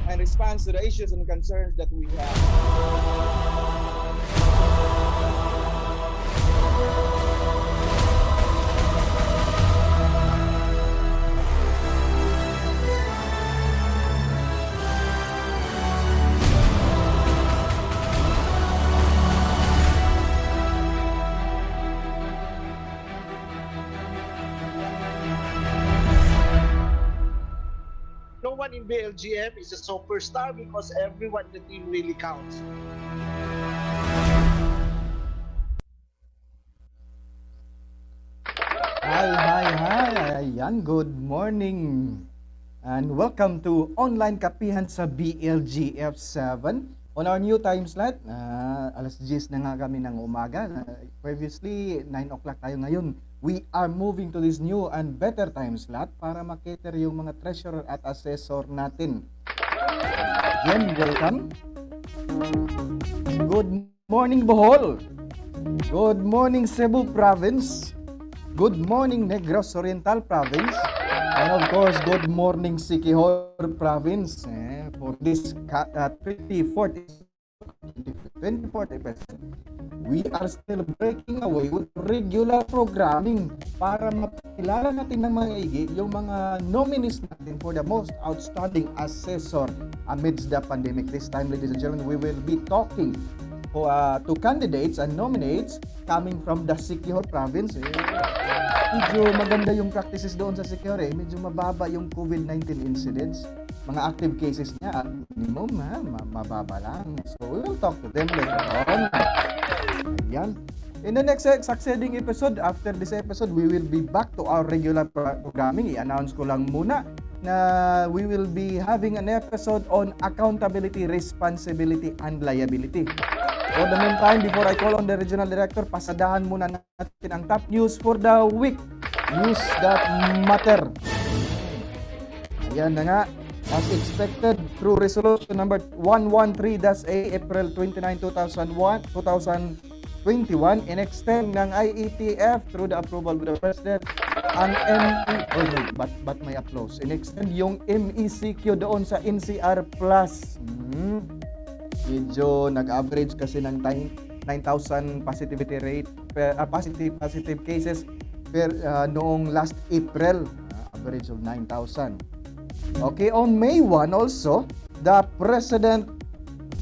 And responds to the issues and concerns that we have. No one in BLGM is a superstar because everyone in the team really counts. Hi. Ayan, good morning. And welcome to Online Kapihan sa BLGF7 on our new time slot. Alas 10 na nga kami ng umaga. Previously, 9 o'clock tayo ngayon. We are moving to this new and better time slot para makater yung mga treasurer at assessor natin. Again, welcome. Good morning, Bohol. Good morning, Cebu Province. Good morning, Negros Oriental Province. And of course, good morning, Siquijor Province. For this 24th episode, we are still breaking away with regular programming para mapakilala natin ng mga igi yung mga nominees natin for the most outstanding assessor amidst the pandemic. This time, ladies and gentlemen, we will be talking to candidates and nominates coming from the Siquijor Province. Medyo maganda yung practices doon sa Siquijor. Medyo mababa yung COVID-19 incidents. mga active cases niya, minimum mababa lang. So we will talk to them later on. Ayan. In the next succeeding episode, after this episode, we will be back to our regular programming. I-announce ko lang muna na we will be having an episode on accountability, responsibility, and liability. For the meantime, before I call on the regional director, pasadahan muna natin ang top news for the week. News that matter. Ayan na nga. As expected, through resolution number 113-A, April 29, 2021, in-extend ng IETF through the approval of the President ang but may applause. In-extend yung MECQ doon sa NCR Plus. Medyo nag-average kasi ng 9,000 positivity rate, positive cases noong last April. Average of 9,000. Okay, on May 1 also, the President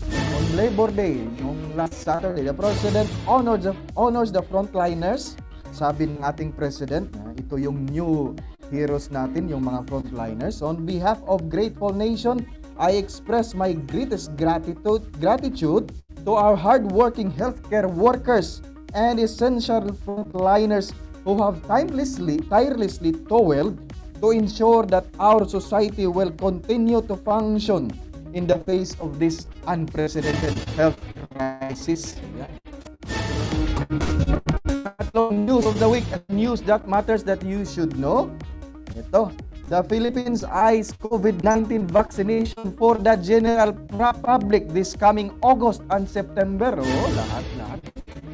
on Labor Day, nung last Saturday, the President honors the frontliners. Sabi ng ating President, ito yung new heroes natin, yung mga frontliners. On behalf of grateful nation, I express my greatest gratitude to our hardworking healthcare workers and essential frontliners who have tirelessly toiled to ensure that our society will continue to function in the face of this unprecedented health crisis. Tatlong news of the week, news that matters that you should know. Ito, the Philippines eyes COVID-19 vaccination for the general public this coming August and September. Lahat.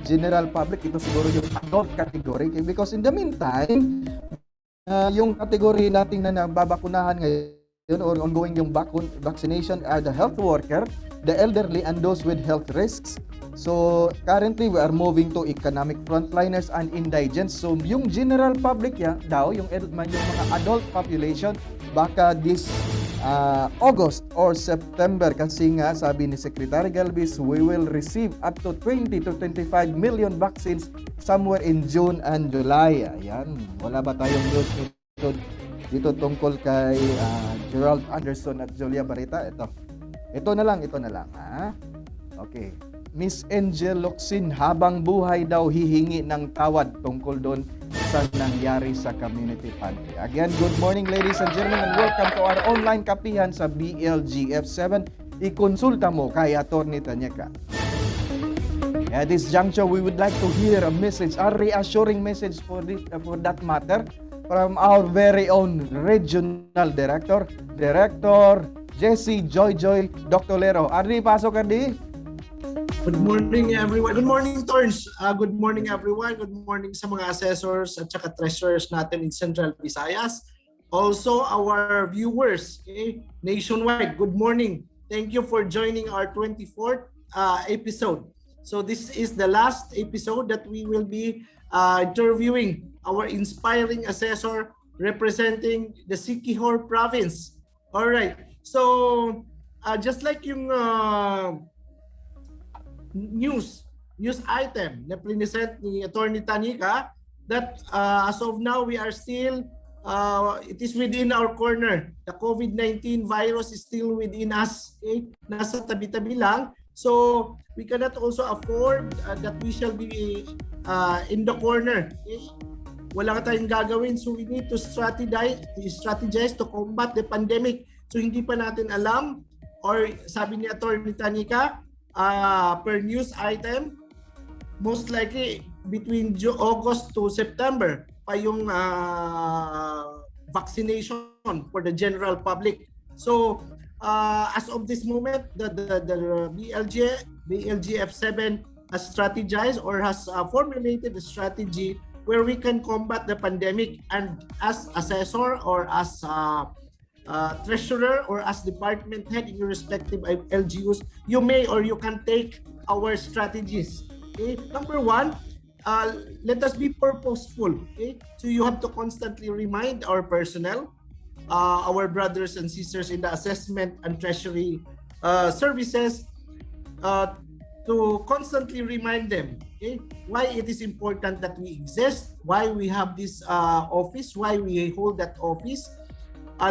General public, ito siguro yung adult category because in the meantime, yung category nating na nababakunahan ngayon or ongoing yung vaccination are the health worker, the elderly, and those with health risks. So currently we are moving to economic frontliners and indigents. So yung general public yung mga adult population baka this August or September kasi nga sabi ni Secretary Galvez, we will receive up to 20 to 25 million vaccines somewhere in June and July. Ayan, wala ba tayong news dito tungkol kay Gerald Anderson at Julia Barita? Ito na lang. Okay. Miss Angel Locsin, habang buhay daw hihingi ng tawad tungkol doon sa nangyari sa community pantry. Again, good morning ladies and gentlemen and welcome to our online kapihan sa BLGF7. Ikonsulta mo kay Atty. Tanyeka. At this juncture, we would like to hear a message, a reassuring message for that matter from our very own regional director, Director Jesse Joy Dr. Lero. Ardi, pasok Ardi. Good morning everyone. Good morning Torns. Good morning everyone. Good morning sa mga assessors at saka treasurers natin in Central Visayas. Also our viewers nationwide. Good morning. Thank you for joining our 24th episode. So this is the last episode that we will be interviewing our inspiring assessor representing the Siquijor province. All right. So just like yung news item na present ni Atty. Tanika that as of now we are still it is within our corner. The COVID-19 virus is still within us. Nasa tabi-tabi lang. So we cannot also afford that we shall be in the corner. Wala tayong gagawin, so we need to strategize to combat the pandemic. So hindi pa natin alam, or sabi ni Atty. Tanika, per news item, most likely between August to September pa yung vaccination for the general public. So as of this moment, the BLGF7 has strategized or has formulated a strategy where we can combat the pandemic, and as assessor or as treasurer or as department head in your respective LGUs, you may or you can take our strategies. Okay? Number one, let us be purposeful. Okay? So you have to constantly remind our personnel, our brothers and sisters in the assessment and treasury services, to constantly remind them why it is important that we exist, why we have this office, why we hold that office.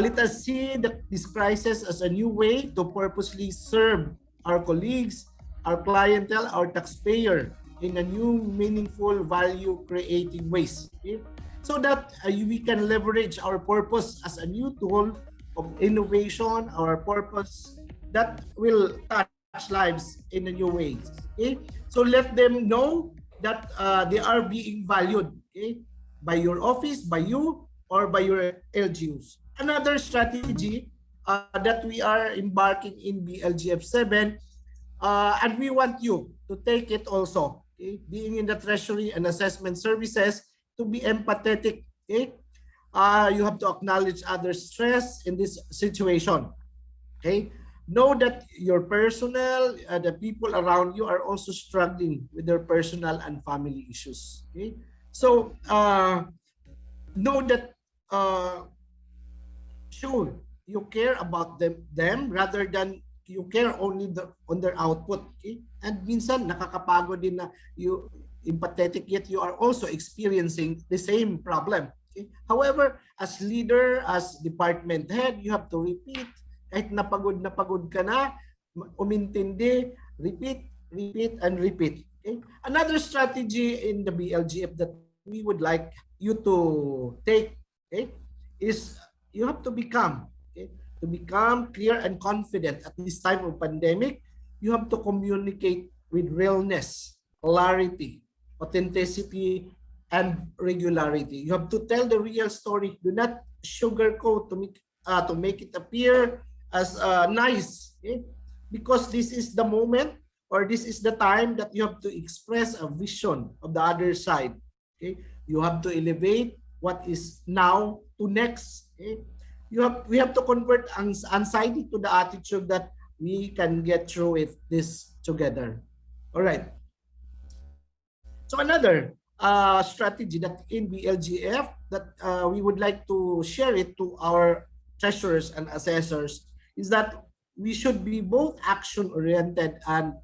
Let us see this crisis as a new way to purposely serve our colleagues, our clientele, our taxpayer in a new, meaningful, value-creating ways. Okay? So that we can leverage our purpose as a new tool of innovation, our purpose that will touch lives in a new ways. Okay? So let them know that they are being valued, okay, by your office, by you, or by your LGUs. Another strategy that we are embarking in BLGF 7, and we want you to take it also, okay? Being in the treasury and assessment services, to be empathetic. Okay? You have to acknowledge others' stress in this situation. Okay? Know that your personnel, the people around you are also struggling with their personal and family issues. Okay? So know that sure, you care about them rather than you care only on their output. Okay? And minsan nakakapagod din na you empathetic yet you are also experiencing the same problem. Okay? However, as leader, as department head, you have to repeat. Kahit na pagod ka na, umintindi, repeat, and repeat. Okay? Another strategy in the BLGF that we would like you to take, okay, is you have to become, okay, to become clear and confident at this time of pandemic. You have to communicate with realness, clarity, authenticity, and regularity. You have to tell the real story. Do not sugarcoat to make it appear as nice, okay? Because this is the moment, or this is the time that you have to express a vision of the other side. Okay, you have to elevate what is now to next. Okay? We have to convert anxiety to the attitude that we can get through this together. All right. So another strategy that in BLGF that we would like to share it to our treasurers and assessors is that we should be both action-oriented and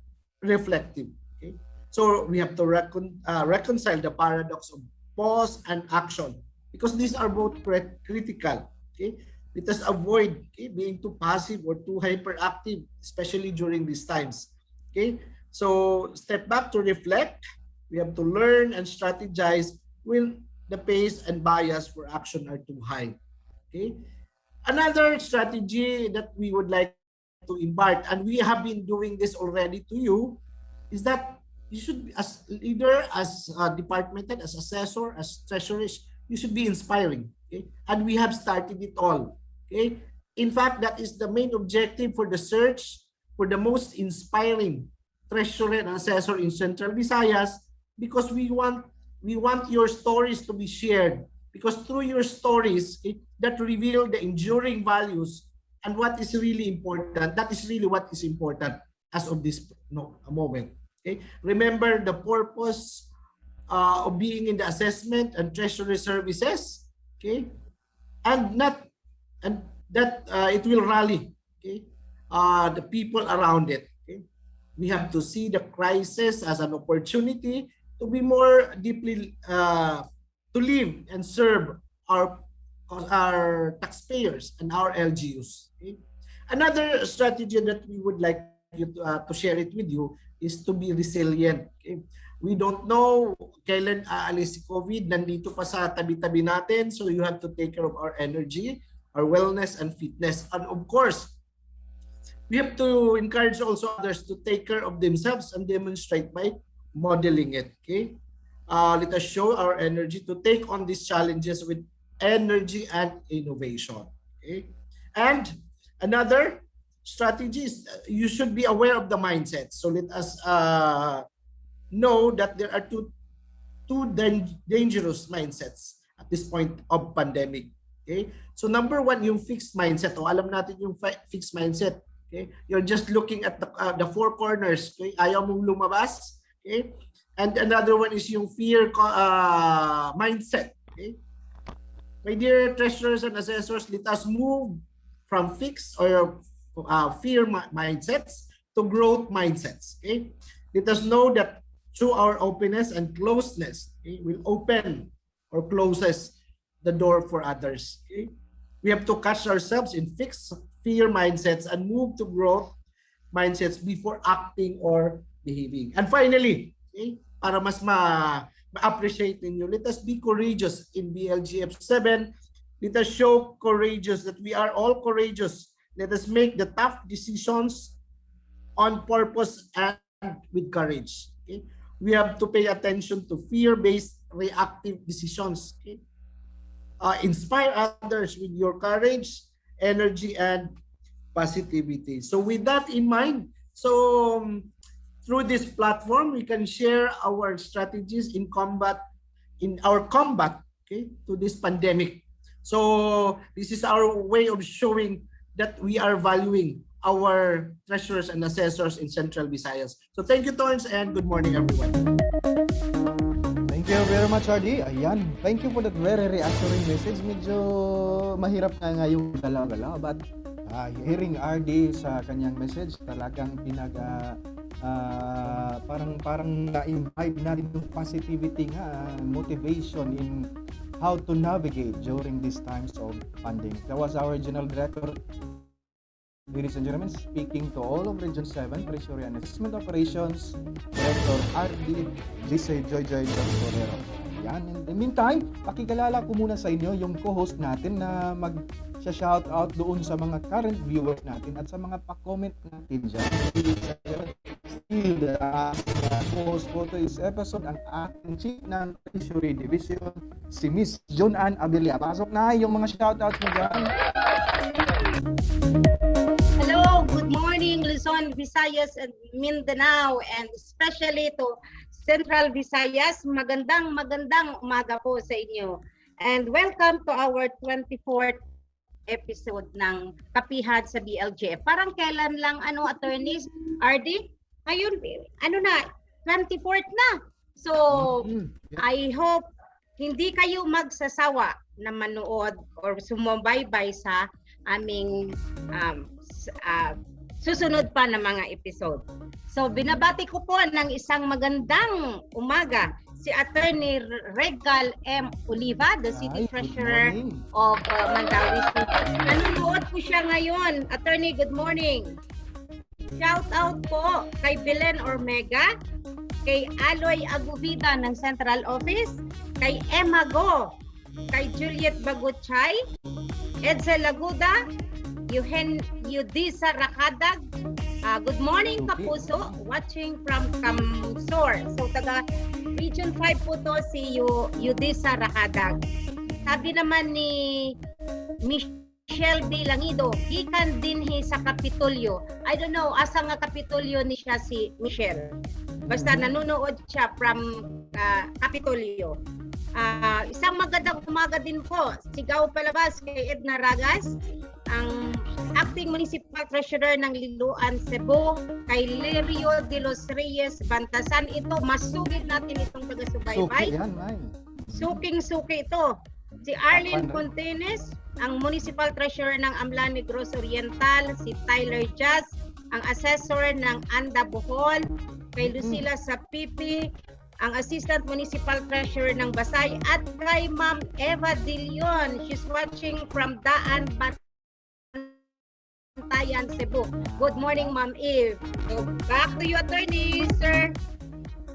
reflective. Okay? So we have to reconcile the paradox of pause and action, because these are both critical. Okay? Let us avoid, okay, being too passive or too hyperactive, especially during these times. Okay? So step back to reflect. We have to learn and strategize when the pace and bias for action are too high. Okay? Another strategy that we would like to impart, and we have been doing this already to you, is that you should be, as leader, as department head, as assessor, as treasurers, you should be inspiring. Okay? And we have started it all. Okay? In fact, that is the main objective for the search for the most inspiring treasurer and assessor in Central Visayas, because we want your stories to be shared, because through your stories that reveal the enduring values and what is really important. That is really what is important as of this moment. Okay? Remember the purpose of being in the assessment and treasury services. Okay? And that it will rally, okay, the people around it. Okay? We have to see the crisis as an opportunity to be more deeply to live and serve our taxpayers and our LGUs. Okay? Another strategy that we would like you to share it with you is to be resilient. Okay? We don't know kailan aalis si COVID, nandito pa sa tabi-tabi natin, so you have to take care of our energy, our wellness and fitness. And of course, we have to encourage also others to take care of themselves and demonstrate by modeling it. Okay? Let us show our energy to take on these challenges with energy and innovation. Okay? And another strategy is you should be aware of the mindset. So let us know that there are two dangerous mindsets at this point of pandemic. Okay? So number one, yung fixed mindset. O alam natin yung fixed mindset. Okay? You're just looking at the four corners. Okay? Ayaw mong lumabas. Okay? And another one is yung fear mindset. Okay? My dear treasurers and assessors, let us move from fixed or fear mindsets to growth mindsets. Okay? Let us know that through our openness and closeness, okay, will open or closes the door for others. Okay? We We have to catch ourselves in fixed fear mindsets and move to growth mindsets before acting or behaving. And finally, okay, para mas ma-appreciate ninyo, let us be courageous in BLGF 7. Let us show courageous that we are all courageous. Let us make the tough decisions on purpose and with courage. Okay? We have to pay attention to fear-based reactive decisions. Okay? Inspire others with your courage, energy, and positivity. So with that in mind, through this platform, we can share our strategies in our combat, okay, to this pandemic. So this is our way of showing that we are valuing our treasurers and assessors in Central Visayas. So thank you, Torrance, and good morning, everyone. Thank you very much, RD. Ayan, thank you for that very reassuring message. Medyo mahirap na yung galaw-galaw, but hearing RD sa kanyang message, talagang parang na-imbibe natin yung positivity nga, motivation in how to navigate during these times of pandemic. That was our General Director, ladies and gentlemen, speaking to all of Region 7 Treasury and Assessment Operations, Director R.D. Gisay Joy Torero. Yan. In the meantime, pakikilala ko muna sa inyo yung co-host natin na mag-shout out doon sa mga current viewers natin at sa mga pa-comment natin dyan. Still, co-host po to this episode ang ating chief ng Treasury Division, si Miss John Ann Abilia. Pasok na yung mga shoutouts mo dyan. Hello, good morning Luzon, Visayas, and Mindanao, and especially to Central Visayas. Magandang umaga po sa inyo. And welcome to our 24th episode ng Kapihan sa BLGF. Parang kailan lang, attorneys, RD? Ngayon, 24th na. So, I hope hindi kayo magsasawa na manood or sumubaybay sa aming susunod pa na mga episode. So binabati ko po ng isang magandang umaga si Attorney Regal M. Oliva, the City Treasurer of Mandawi City. Nanonood po siya ngayon. Attorney, good morning. Shout out po kay Belen Ormega, kay Aloy Aguvida ng Central Office, kay Emma Go, kay Juliet Baguchay, Edsel Laguda, Yudisa Rakadag. Good morning, Kapuso, watching from Kamsor. So taga Region 5 po to si Yudisa Rakadag. Sabi naman ni Michelle De Langido, gikan dinhi sa Kapitolyo. I don't know, asa nga Kapitolyo ni siya si Michelle. Basta nanonood siya from Kapitolyo. Isang magandang umaga din po. Sigaw palabas kay Edna Ragas, ang Acting Municipal Treasurer ng Liloan, Cebu, kay Lerio de los Reyes Bantasan. Ito, masugid natin itong taga-subaybay. Suking-suki ito. Si Arlene Fontenes, ang Municipal Treasurer ng Amlan Negros Oriental, si Tyler Jazz, ang Assessor ng Anda Bohol, kay Lucila Sapipi, ang Assistant Municipal Treasurer ng Basay, at kay Ma'am Eva Dilion. She's watching from Daan, Bantayan, Cebu. Good morning, Ma'am Eve. So, back to you, attorney, sir.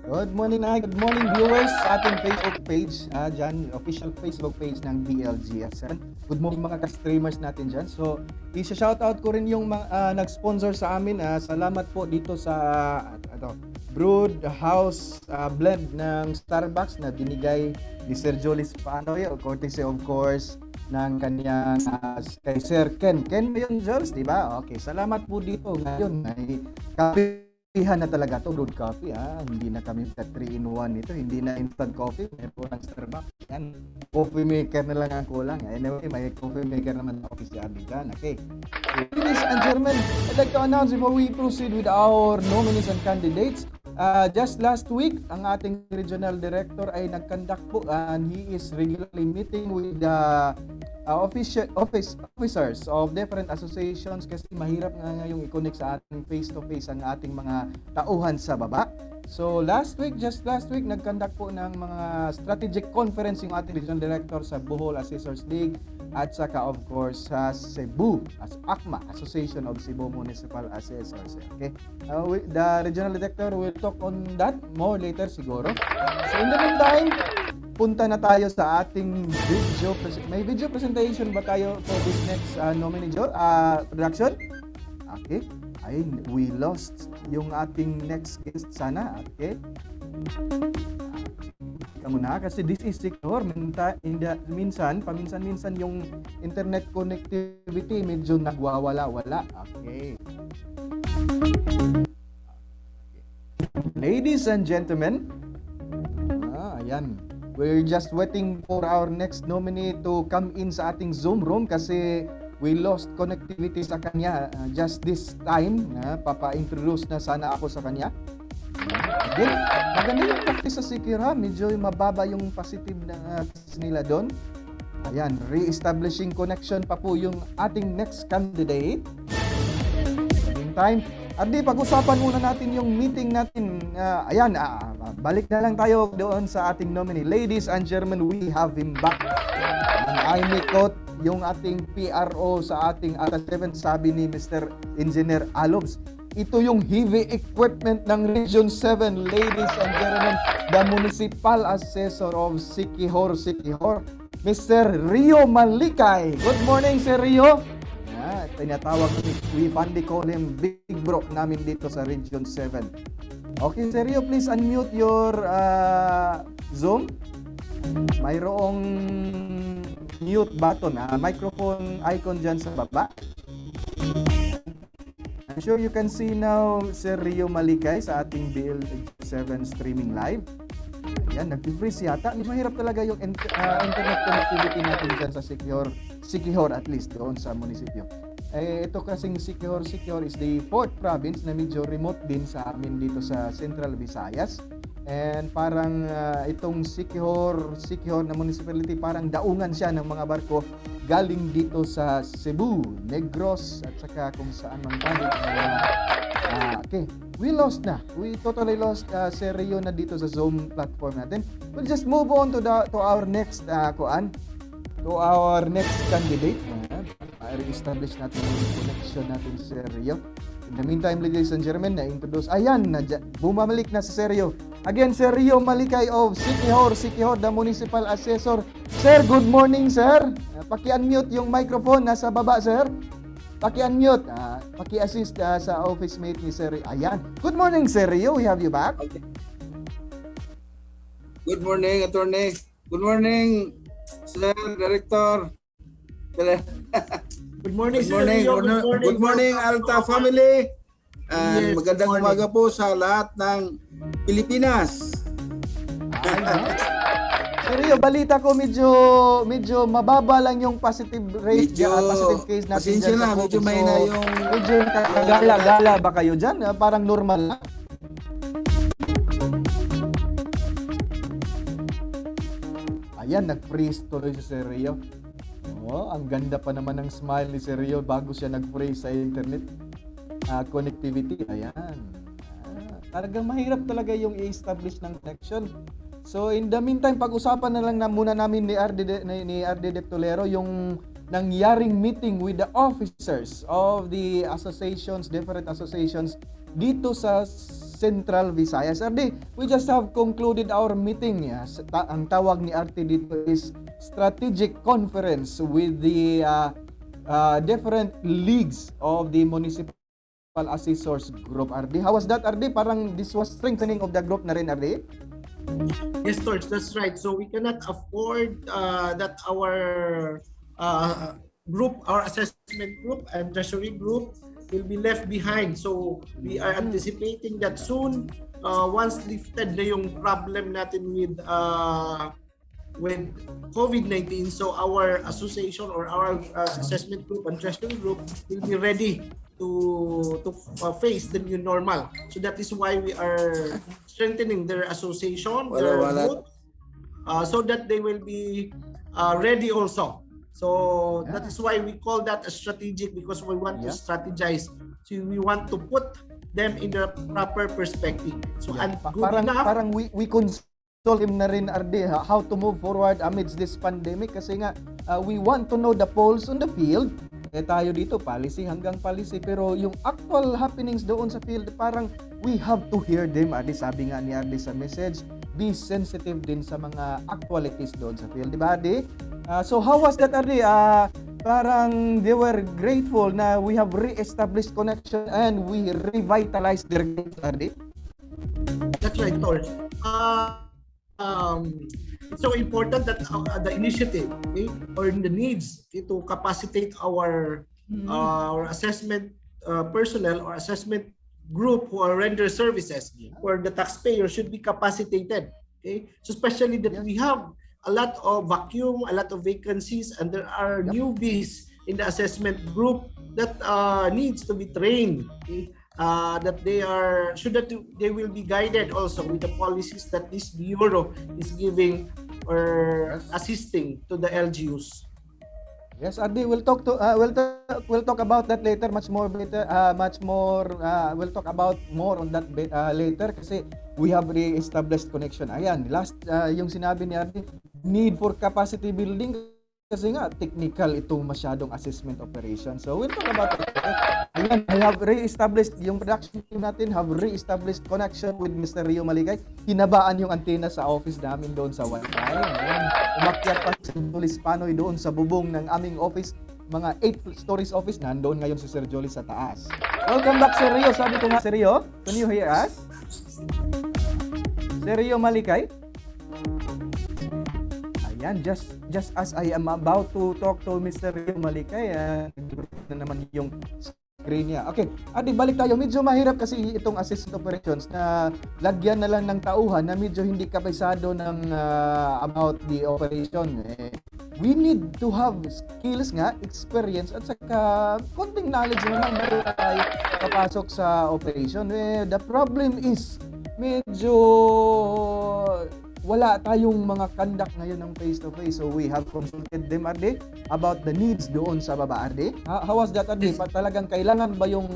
Good morning, good morning viewers sa ating Facebook page, dyan, official Facebook page ng BLGF7. Good morning mga ka-streamers natin dyan. So, isa-shoutout ko rin yung nag-sponsor sa amin. Salamat po dito sa Brewed House blend ng Starbucks na binigay ni Sir Jolis Panoy, courtesy of course ng kanyang kay Sir Ken. Ken mo yun, Jules, di ba? Okay, salamat po dito. Ngayon, ay kapihan na talaga to brewed coffee. Hindi na kami 3-in-1 ito. Hindi na instant coffee. Meron ng Starbucks. Yan. Coffee maker na lang ang kulang. Anyway, may coffee maker naman na office dyan. Okay. Ladies and gentlemen, I'd like to announce before we proceed with our nominees and candidates. Just last week, ang ating regional director ay nag-conduct po and he is regularly meeting with the officers of different associations kasi mahirap nga yung i-connect sa ating face-to-face ang ating mga tauhan sa baba. So just last week, nag-conduct po ng mga strategic conference yung ating regional director sa Bohol Assessors League at saka of course sa Cebu as ACMA, Association of Cebu Municipal Assessors. Okay? The regional director will talk on that more later siguro. So in the meantime, punta na tayo sa ating video may video presentation ba tayo for this next nominee production? Okay. Ay, we lost yung ating next guest sana. Okay. Kamu na kasi this is secure. Paminsan-minsan yung internet connectivity medyo nagwawala-wala. Okay. Ladies and gentlemen, ayan. We're just waiting for our next nominee to come in sa ating Zoom room kasi we lost connectivity sa kanya just this time. Papa-introduce na sana ako sa kanya. Again, maganda yung practice sa secure ha. Medyo mababa yung positive na nila doon. Ayan, re-establishing connection pa po yung ating next candidate. Meantime, Ardi, pag-usapan muna natin yung meeting natin. Balik na lang tayo doon sa ating nominee. Ladies and gentlemen, we have him back. I may quote yung ating PRO sa ating ATA7, sabi ni Mr. Engineer Alobs. Ito yung heavy equipment ng Region 7, ladies and gentlemen, the Municipal Assessor of Siquijor, Mr. Rio Malikay. Good morning, Sir Rio. Tinatawag namin, we fondly call him Big Bro namin dito sa Region 7. Okay, Sir Rio, please unmute your Zoom. Mayroong mute button, microphone icon dyan sa baba. I'm sure you can see now Sir Rio Malikay sa ating BL7 streaming live. Ayan, nag-freeze yata. Mahirap talaga yung internet connectivity natin dyan sa Siquijor at least doon sa munisipyo. Ito kasing Siquijor is the 4th province na medyo remote din sa amin dito sa Central Visayas. And parang itong Siquijor na municipality, parang daungan siya ng mga barko galing dito sa Cebu, Negros at saka kung saan man balik. Okay, we totally lost Sir Rio na dito sa Zoom platform natin. We'll just move on to our next candidate. I-establish natin yung connection natin sa Sir Rio. In the meantime, ladies and gentlemen, na-introduce. Ayan, bumabalik na si Sir Rio. Again, Sir Rio Malikay of Siquijor, the Municipal Assessor. Sir, good morning, sir. Paki-unmute yung microphone nasa baba, sir. Paki-unmute. Paki-assist sa office mate ni Sir Rio. Ayan. Good morning, Sir Rio. We have you back. Okay. Good morning, attorney. Good morning, Sir Director. Good morning, Good Sir morning. Rio. Good morning, Alta family. Yes, Magandang umaga po sa lahat ng Pilipinas. Sir Rio, balita ko medyo mababa lang yung positive rate, positive case natin pasensya dyan sa na, medyo COVID. mahina yung... Medyo gala ba kayo dyan? Parang normal lang. Ayan, nag-freeze tuloy si Sir Rio. Ang ganda pa naman ng smile ni Sir Rio bago siya nag-freeze sa internet connectivity. Ayan. Talagang mahirap talaga yung i-establish ng connection. So in the meantime, pag-usapan na lang muna namin ni RD Tolero yung nangyaring meeting with the officers of the different associations dito sa Central Visayas. RD, we just have concluded our meeting. Ang tawag ni RT dito is strategic conference with the different leagues of the Municipal Assessors Group. RD, how was that, RD? Parang this was strengthening of the group na rin, RD? Yes, Torch, that's right. So we cannot afford that our group, our assessment group and treasury group will be left behind. So we are anticipating that soon, once lifted na yung problem natin with COVID-19, so our association or our assessment group and treasury group will be ready to face the new normal. So that is why we are strengthening their association, their group, so that they will be ready also. So that is why we call that a strategic, because we want to strategize. So we want to put them in the proper perspective. So, and good parang enough. parang we consult him na rin, RD, how to move forward amidst this pandemic kasi nga we want to know the polls on the field. Tayo dito policy hanggang policy, pero yung actual happenings doon sa field, parang we have to hear them. RD, sabi nga ni RD sa message, be sensitive din sa mga actualities doon sa field, di ba, RD? So how was that, RD? Parang they were grateful na we have re-established connection and we revitalized their group, RD? That's right, Tor. It's so important that the initiative, okay, or the needs, okay, to capacitate our assessment personnel or assessment group who are render services for the taxpayer should be capacitated. Okay, so especially that we have a lot of vacuum, a lot of vacancies, and there are newbies in the assessment group that needs to be trained. Okay? That they will be guided also with the policies that this bureau is giving or assisting to the LGUs. Yes, RD, we'll talk about that later, much more. We'll talk about more on that later kasi we have re-established connection. Ayan, last yung sinabi ni RD, need for capacity building kasi nga technical ito masyadong assessment operation. So we'll talk about it. Ayan, I have re-established yung production team natin, have re-established connection with Mr. Rio Maligay. Hinabaan yung antena sa office namin doon sa Wi-Fi. Ayan, umakyat pa si Jolis Panoy doon sa bubong ng aming office. Mga 8 stories office, nandoon ngayon si Sir Jolis sa taas. Welcome back, Sir Rio. Sabi ko nga, Sir Rio, can you hear us? Sir Rio Maligay? Ayan, just as I am about to talk to Mr. Rio Maligay, na naman yung screen niya. Okay, Adi, balik tayo. Medyo mahirap kasi itong assessment operations na lagyan na lang ng tauhan na medyo hindi kabisado ng about the operation. We need to have skills nga, experience, at saka konting knowledge naman bago tayo papasok sa operation. The problem is medyo wala tayong mga conduct ngayon ng face-to-face. So we have consulted them, RD, about the needs doon sa baba, RD. How was that, RD? Talagang kailangan ba yung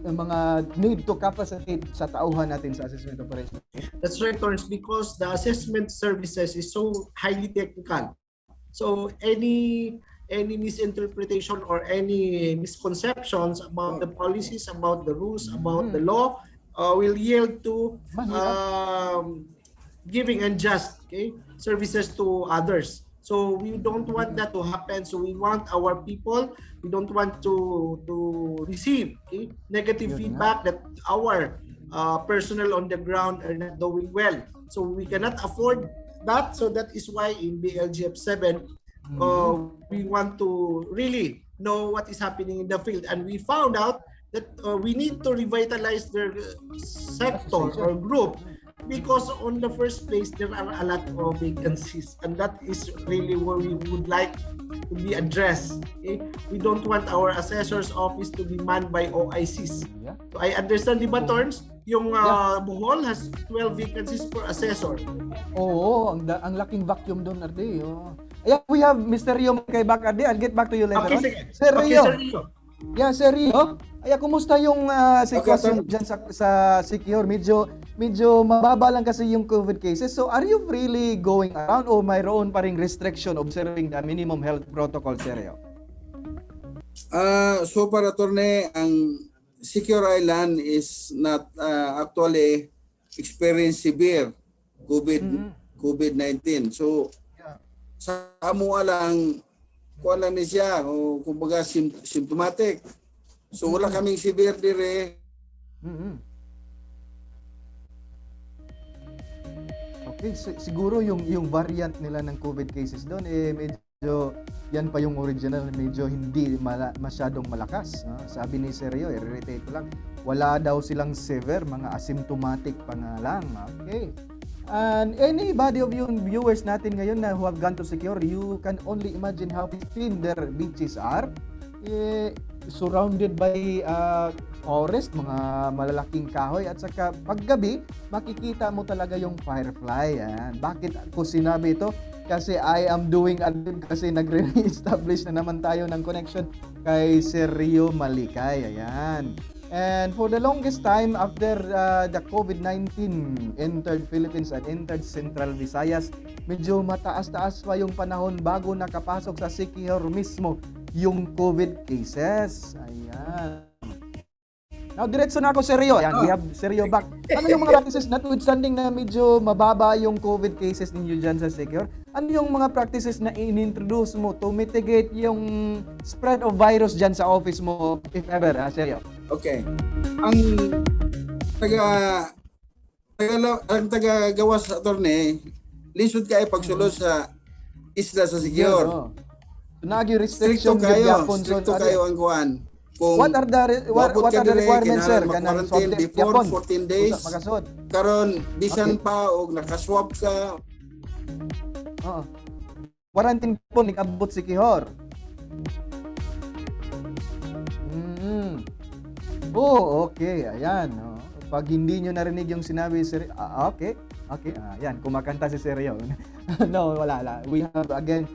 mga need to capacitate sa tauhan natin sa assessment operation? That's right, Torrance, because the assessment services is so highly technical. So any misinterpretation or any misconceptions about the policies, about the rules, about the law will yield to giving unjust services to others. So we don't want that to happen. So we want our people, we don't want to receive negative feedback that our personnel on the ground are not doing well. So we cannot afford that. So that is why in BLGF 7, we want to really know what is happening in the field. And we found out that we need to revitalize their sector or group, because on the first place there are a lot of vacancies, and that is really where we would like to be addressed. We don't want our assessor's office to be manned by OICs. So I understand, di ba, Torns, yung Bohol has 12 vacancies per assessor. Oo, ang laking vacuum doon, RD. Ayan, we have Mr. Rio kay back, RD. I'll get back to you later. Okay, sige. Sir Rio. Sir Rio. Yeah, Sir Rio. Ay, kumusta yung sitwasyon dyan sa Secure? Medyo mababa lang kasi yung COVID cases. So, are you really going around o mayroon pa ring restriction observing the minimum health protocol, Sir Rio? So para Attorney, ang Secure Island is not actually experience severe COVID-19. So, sa amua lang, kuha lang ni siya, o kumbaga symptomatic. So wala kaming severe dire. Okay, siguro yung variant nila ng COVID cases doon medyo yan pa yung original, medyo hindi masyadong malakas. Sabi ni Sir Rio, i-reiterate ko lang, wala daw silang severe, mga asymptomatic pa nga lang. Okay. And anybody of you viewers natin ngayon na who have gone to Secure, you can only imagine how pristine their beaches are. Surrounded by forest, mga malalaking kahoy, at saka paggabi, makikita mo talaga yung firefly. Bakit ko sinabi ito? Kasi I am doing kasi nagre-establish na naman tayo ng connection kay Sir Rio Maligay. Ayan. And for the longest time after the COVID-19 entered Philippines and entered Central Visayas, medyo mataas-taas pa yung panahon bago nakapasok sa Siquijor mismo yung COVID cases. Ayan. Now, diretso na ako, Seryo. Ayan, we have Seryo back. Ano yung mga practices, notwithstanding na medyo mababa yung COVID cases ninyo dyan sa Siquijor, ano yung mga practices na in-introduce mo to mitigate yung spread of virus dyan sa office mo, if ever, Seryo? Okay. Ang taga-gawas sa attorney, lisod kayo pagsulod sa isla sa Siquijor. Oo. So, nagi Stricto restriction stricto kayo ang kuhan. Kung what are the requirements, sir? Kanang swab quarantine test before yapon. 14 days. Usa makasud. Karon bisan Okay. pa og nakaswab ka, Oo. Quarantine po nag-abot si Kihor. Oh, okay. Ayan. Oh. Pag hindi nyo narinig yung sinabi, sir, okay. Okay. Ayan, kumakanta si Seryo. No, wala. We have again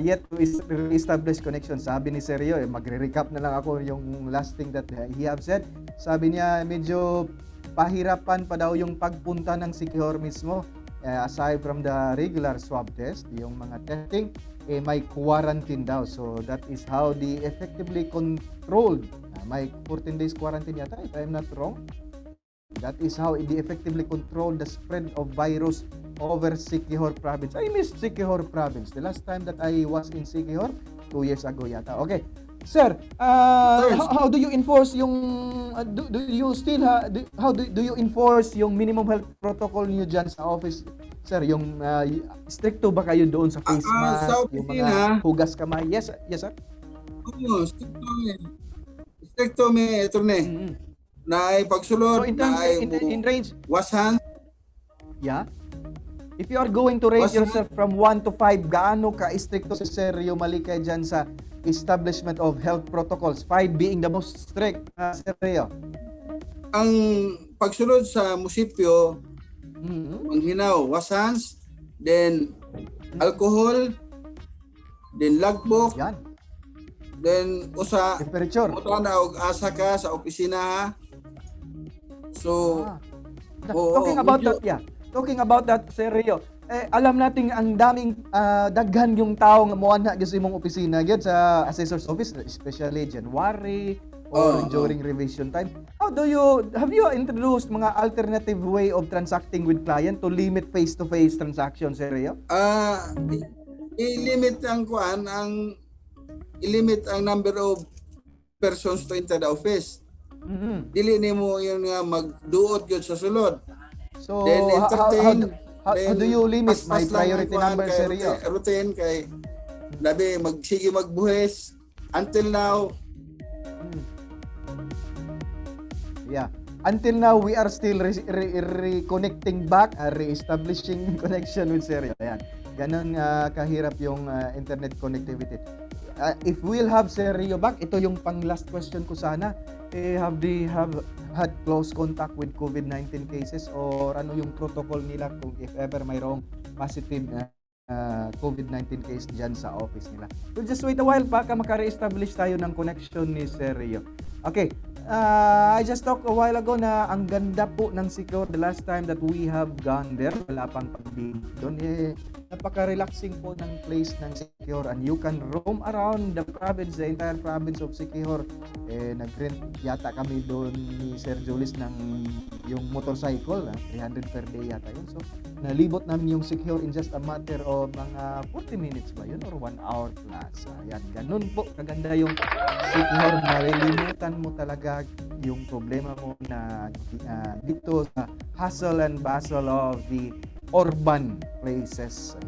yet to establish connection. Sabi ni Seryo, magre-recap na lang ako yung last thing that he have said. Sabi niya, medyo pahirapan pa daw yung pagpunta ng Siquijor mismo. Aside from the regular swab test, yung mga testing, may quarantine daw. So that is how they effectively controlled. May 14 days quarantine yata, if I'm not wrong. That is how they effectively control the spread of virus over Siquijor province. I miss Siquijor province. The last time that I was in Siquijor, 2 years ago yata. Okay. Sir, how do you enforce yung do you still how do you enforce yung minimum health protocol niyo diyan sa office? Sir, yung stricto ba kayo doon sa face mask, sa yung opisina, mga hugas kamay? Yes, sir. Oo, stricto me attorney. Mm-hmm. Na ay pagsulod, So in na ay in range, wasan. yeah. If you are going to rate Basta- yourself from 1 to 5, gaano ka-stricto si Sir Mali kayo dyan sa establishment of health protocols? 5 being the most strict, Sir Rio. Ang pagsulod sa munisipyo, ang hinaw, wasans, then alcohol, then logbook, Yan. then usa Temperature. uta na og asa ka sa opisina ha. So, Talking about that, yeah. Talking about that, Sir Rio, alam nating ang daming daghan yung tao nga moan na gyud sa imong opisina gyud sa assessor's office, especially January or during revision time. Have you introduced mga alternative way of transacting with client to limit face-to-face transactions, Sir Rio? i-limit ang kuan, i-limit ang number of persons to enter the office. Dili nimo yun nga magduot gyud sa sulod. So, Then entertain. how do you limit my priority number, Sir Rio? Routine kay labi magsige magbuhis until now. Yeah. Until now, we are still reconnecting back, re-establishing connection with Sir Rio. Ayan. Ganon kahirap yung internet connectivity. If we'll have Sir Rio back, ito yung pang last question ko sana. Have they had close contact with COVID-19 cases or ano yung protocol nila kung if ever mayroong positive COVID-19 case dyan sa office nila? We'll just wait a while baka maka-re-establish tayo ng connection ni Sir Rio. Okay, I just talked a while ago na ang ganda po ng Siquijor the last time that we have gone there. Wala pang pandemic doon. Napaka-relaxing po ng place ng Siquijor and you can roam around the province, the entire province of Siquijor. Nag-rent yata kami doon ni Sir Julis ng yung motorcycle, 300 per day yata yun. So, nalibot namin yung Siquijor in just a matter of mga 40 minutes ba yun or 1 hour plus. Ayan, ganun po kaganda yung Siquijor. Malilimutan mo talaga yung problema mo na dito sa hustle and bustle of the urban places.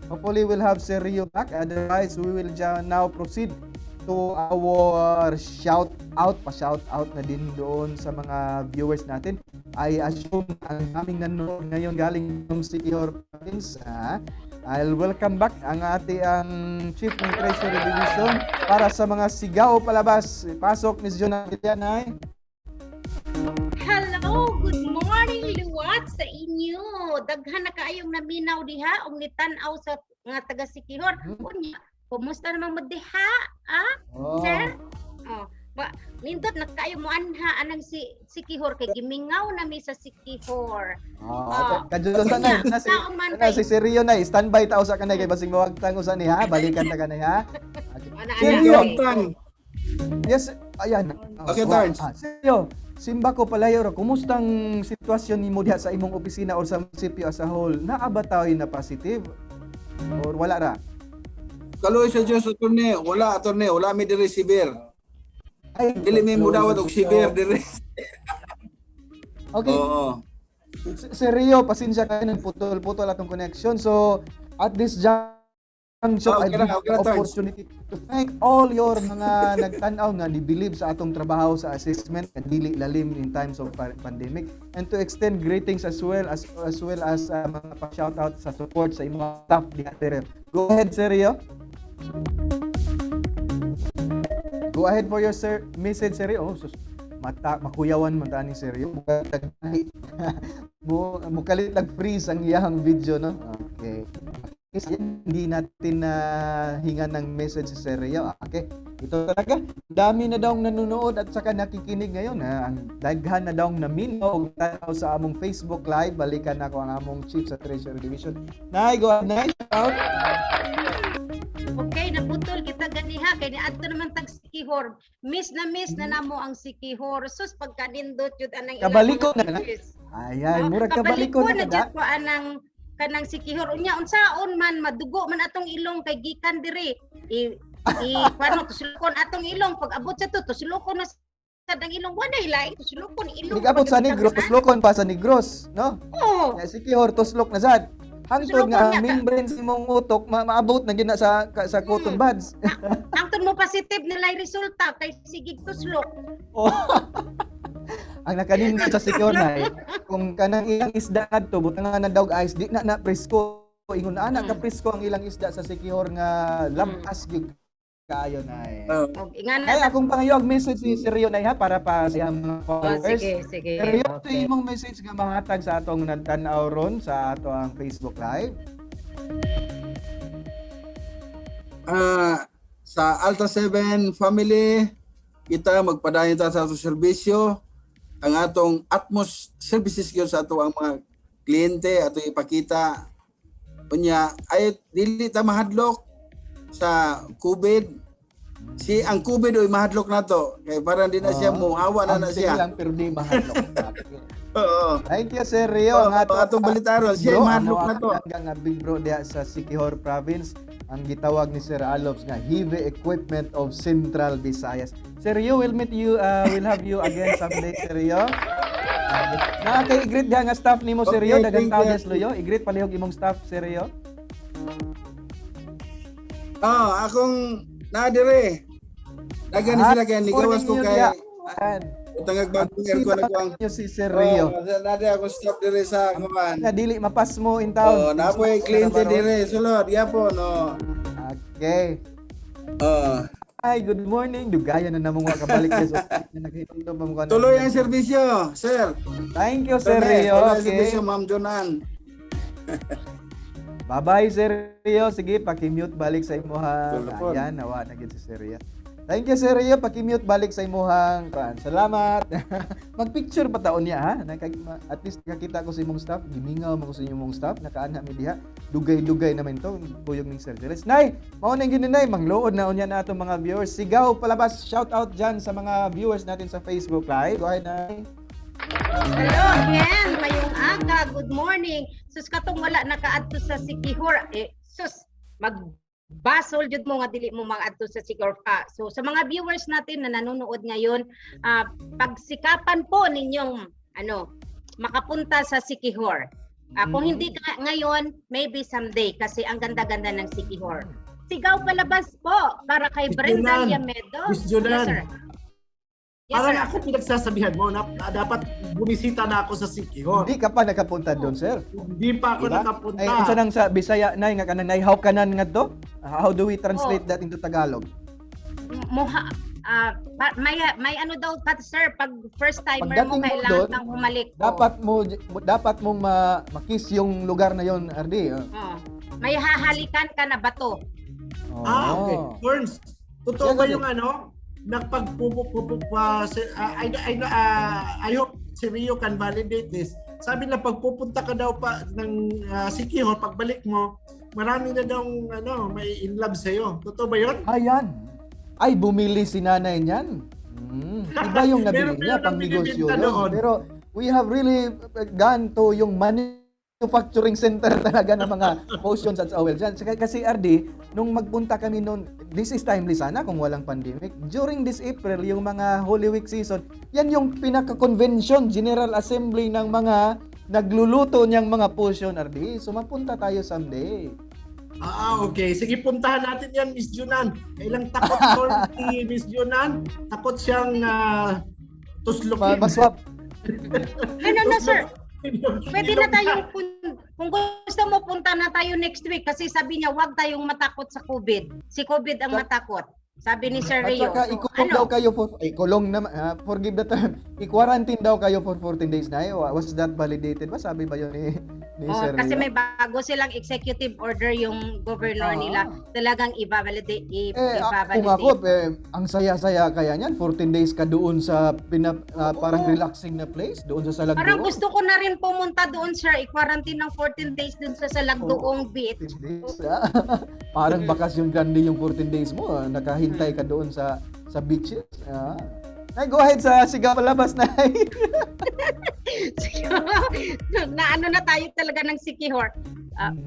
Hopefully we'll have Sir Rio back. Otherwise, we will now proceed to our shout out na din doon sa mga viewers natin. I assume ang aming nanonood ngayon galing ng Siquijor province. I'll welcome back ang ating Chief ng Treasury Division para sa mga sigaw palabas. Pasok, Ms. Jonah Villanay. Hello, good morning liwat sa inyo. Daghan na kaayong naminaw diha og nitanaw sa mga taga Siquijor. Unya, kumusta naman mo diha? Sir? Nindot na kayo mo anha anang si Sikihor kay gimingaw na mi sa Sikihor. Kadto sa nay si Seryo nay standby ta usa kanay kay basig mawagtang usa ni ha, balikan ta kanay ha. Seryo tang. Yes, ayan. Okay, Tarns. Seryo, simba ko palayo ra, kumustang sitwasyon nimo diha sa imong opisina or sa munisipyo as a whole? Naa ba tayo na positive or wala ra? Kaloy sa Diyos attorney, wala mi diri sibir. Ay, Dili mi mo dawat og sibir diri. Okay. Oo. Seryo, pasensya ka ng putol-putol atong connection. So, at this juncture, I Okay give na, the opportunity to thank all your mga nagtanaw nga ni-believe sa atong trabaho sa assessment nga dili lalim in times of pandemic, and to extend greetings as well as mga pa-shoutout sa support sa imong staff diha. Go ahead, Seryo. Go ahead for your message, Seryo. Oh, makuyawan man tani Seryo. Mukalit freeze ang iyang video, no? Okay. Hindi natin hinga ng message si Seryo. Okay. Ito talaga, dami na daw nanonood at saka nakikinig ngayon. Ang daghan na daw naminaw tanaw sa among Facebook Live. Balikan na ko ang among Chief sa Treasury Division. Nay, go ahead, Nay. Shout out. Okay, naputol kita ganiha kay niadto naman tag Sikihor. Miss na namo ang Sikihor. Sus pagkanindot jud anang Kabaliko mga na. quiz. Ayan, murag kabaliko na jud kada. ko anang kanang Sikihor. Unya unsaon man madugo man atong ilong kay gikan diri. Paano tusulokon atong ilong pag abot sa to tusulokon na sa dang ilong wala ilay tusulokon ilong. Nigabot sa Negros, tuslokon pa sa Negros, no? Oo. Ya Sikihor tuslok na sad. Hangtod nga Tuslokon niya, membranes imong utok maabot na gina sa cotton buds. Angton mo positive nilay resulta kay sigig tuslok. Oh. Ang nakanindot sa Sikihor na kung kanang ilang isda adto butang na dog ice di na presko ingon ana ka presko ang ilang isda sa Sikihor nga labas gyud kaayo na Ingana. Ay akong pangayog message si Seryo na ha para pa sa mga followers. Sige. Seryo, okay. Imong message nga mahatag sa atong nagtan-aw ron sa ato ang Facebook Live. Sa Alta 7 family, kita magpadayon ta sa atong serbisyo. Ang atong utmost services gyud sa ato ang mga kliyente ato ipakita. Unya ay dili ta mahadlok sa COVID. Ang COVID oy mahadlok nato kay parang di na siya muhawa na siya. Ang pero di mahadlok. Oo. Thank you, Seryo. Ang atong balitaron siya mahadlok na to. Ang big bro diha sa Sikihor Province ang gitawag ni Sir Alops nga Heavy Equipment of Central Visayas. Seryo, we'll have you again someday, Seryo. Nakaka-i-greet diha nga staff nimo, Seryo. Daghang tawdes loyo. I-greet palihog imong staff, Seryo. Akong nadire. Dagan sila kay ligawas ko kay utangag bagong aircon ako ang si Seryo. Nade ako stop dire sa kuan. Nga dili mapas mo in town. Napoy kliyente dire sulod gyapon no. Okay. Hi, good morning. Dugaya na namong wa kabalik sa nakita pa mo kana. Tuloy ang serbisyo, sir. Thank you, Seryo. Okay. Serbisyo, Ma'am Jonan. Bye-bye, Seryo. Sige, paki-mute balik sa imuhang. Ayan, nawa na gid si Seryo. Thank you, Seryo. Paki-mute balik sa imuhang. Salamat. Mag-picture pa taon niya, ha? At least nakakita ko sa imong staff. Gimingaw mo ko sa imong staff. Nakaana mi diha. Dugay-dugay naman to. Buyog ning Sir Jeles. Nay, mao nang gini nay. Mangluod na unya na atong mga viewers. Sigaw palabas. Shout out dyan sa mga viewers natin sa Facebook Live. Go ahead, Nay. Hello again, mayong aga, good morning. Sus katong wala nakaadto sa Sikihor, sus magbasol jud mo nga dili mo makaadto sa Sikihor pa. So sa mga viewers natin na nanonood ngayon, pagsikapan po ninyong makapunta sa Sikihor. Kung hindi ngayon, maybe someday kasi ang ganda-ganda ng Sikihor. Sigaw palabas po para kay Brenda Yamedo. Miss Junan. Yes, sir. Parang ako pinagsasabihan mo na dapat bumisita na ako sa Sikihor. Hindi ka pa nakapunta doon, sir. Hindi pa ako nakapunta. Ay, unsa nang sa Bisaya nay nga kanang how kanan nga to? How do we translate that into Tagalog? May ano daw sir, pag first timer Pagdating mo mo kailangan doon, kang humalik. Dapat mong makis yung lugar na yon, RD. May hahalikan ka na bato. Okay. Turns. Totoo ba yung I hope si Rio can validate this. Sabi na pagpupunta ka daw pa ng Sikihor, pagbalik mo, marami na daw may in love sa'yo. Totoo ba yun? Ayan. Ay, bumili si nanay niyan. Iba yung nabili niya, pang negosyo yun. Pero we have really gone to yung manufacturing center talaga ng mga potions at oil dyan. Kasi RD, nung magpunta kami noon, this is timely sana kung walang pandemic. During this April, yung mga Holy Week season, yan yung pinaka-convention, General Assembly ng mga nagluluto niyang mga potion, RD. So mapunta tayo someday. Okay. Sige, puntahan natin yan, Miss Junan. Kailang takot ni Miss Junan. Takot siyang tuslukin. Maswap. No, sir. Pwede na tayong kung gusto mo punta na tayo next week kasi sabi niya wag tayong matakot sa COVID. Si COVID ang matakot. Sabi ni Sir At Rio. saka ikulong daw kayo kulong na forgive the term. I-quarantine daw kayo for 14 days na. Was that validated ba? Sabi ba yun ni Sir Rio? Kasi may bago silang executive order yung governor nila. Talagang i-validate. Kung ako, ang saya-saya kaya niyan. 14 days ka doon sa parang relaxing na place. Doon sa Salagdoong. Parang gusto ko na rin pumunta doon, sir. I-quarantine ng 14 days doon sa Salagdoong Beach. 14 days, parang bakasyon grande yung 14 days mo. Nakahintay ka doon sa beaches. Ay, go ahead sa sigaw palabas na. Na tayo talaga ng Sikihor.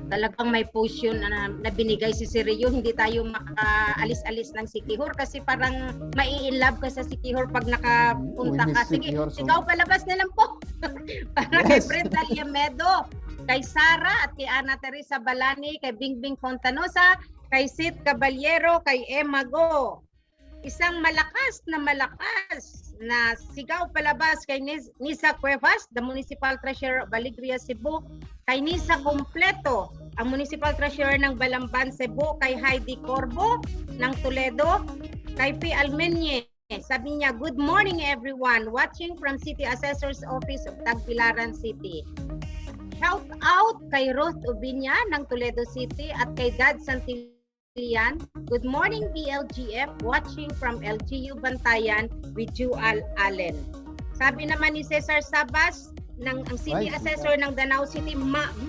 Talagang may potion na binigay si Sir Rio. Hindi tayo makaalis-alis ng Sikihor kasi parang mai-inlove ka sa Sikihor pag nakapunta ka. Sige, sigaw palabas na lang po. Para kay Brenda Liamedo, kay Sara at kay Ana Teresa Balani, kay Bingbing Fontanosa, kay Sid Caballero, kay Emma Go. Isang malakas na sigaw palabas kay Nisa Cuevas, the Municipal Treasurer of Alegria, Cebu, kay Nisa Completo, ang Municipal Treasurer ng Balamban, Cebu, kay Heidi Corbo ng Toledo, kay P. Almenye. Sabi niya, good morning everyone, watching from City Assessors Office of Tagbilaran City. Shout out kay Ruth Ubinya ng Toledo City at kay Dad Santillan. Good morning BLGF, watching from LGU Bantayan with Jual Allen. Sabi naman ni Cesar Sabas ng ang City Assessor ng Danao City,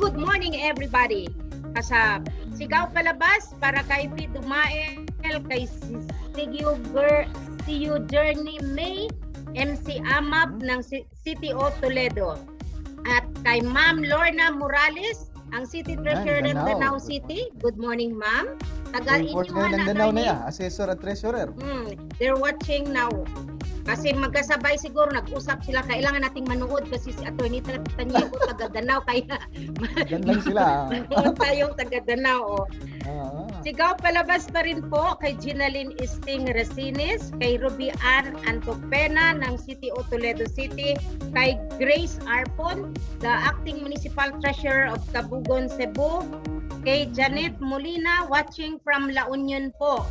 good morning everybody. Kasab sigaw palabas para kay P. Dumael, kay See You Journey May, MC Amap ng City of Toledo. At kay Ma'am Lorna Morales, ang City Treasurer ng Danao City. Good morning, Ma'am. Taga-inyuhan ng Danao na yan, Assessor at Treasurer. They're watching now. Kasi magkasabay siguro, nag-usap sila. Kailangan nating manood kasi si Atty. Tanyego taga Danao. Kaya yan lang sila. manood tayong taga Danao. Sigaw palabas pa rin po kay Ginaline Isting Resines, kay Ruby Ann Antopena ng City of Toledo City, kay Grace Arpon, the Acting Municipal Treasurer of Tabugon, Cebu, kay Janet Molina, watching from La Union po.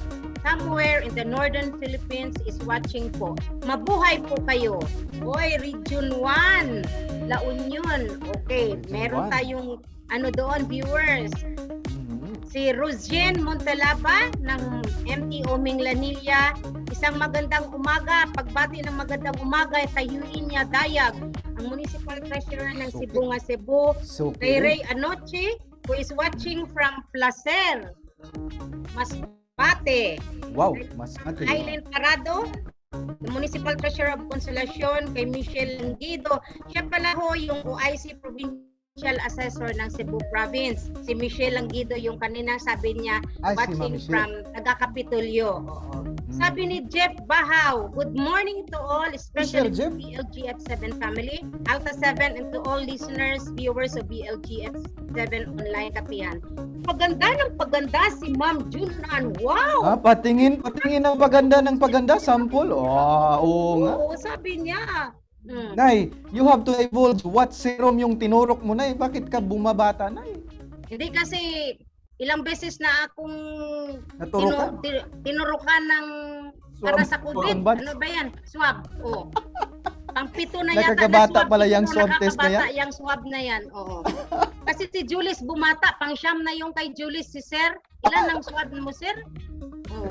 Somewhere in the northern Philippines is watching po. Mabuhay po kayo. Oy, Region 1, La Union. Okay, meron tayong doon, viewers. Si Rosien Montalaba ng MT Oming Lanilla, isang magandang umaga. Pagbati ng magandang umaga kay Yuinya Dayag, ang Municipal Treasurer ng Cebu nga Cebu. Kay Ray Anoche, who is watching from Placer, Masbate. Wow, Masbate. Aileen Parado, the Municipal Treasurer of Consolacion, kay Michelle Langido. Siya pala ho yung OIC Provincial Assessor ng Cebu Province. Si Michelle Langido yung kanina sabi niya, watching from taga-Kapitolyo. Sabi ni Jeff Bahaw, good morning to all, especially to BLGF 7 family, Alta 7, and to all listeners, viewers of BLGF 7 online kapihan. Paganda ng paganda si Ma'am Junan. Wow! Patingin ng paganda, sample. Oo nga. Oo, sabi niya. Nay, you have to evolve. What serum yung tinurok mo, Nay? Bakit ka bumabata, Nay? Hindi kasi ilang beses na akong tinurukan ng para sa COVID. Ano ba yan? Swab. Oh. Pang-pito na yata na swab. Pala yung swab test na yan? Yung swab na yan. Oo. Kasi si Julius bumata. Pang-siyam na yung kay Julius. Si Sir, ilan ang swab mo, Sir? Oh.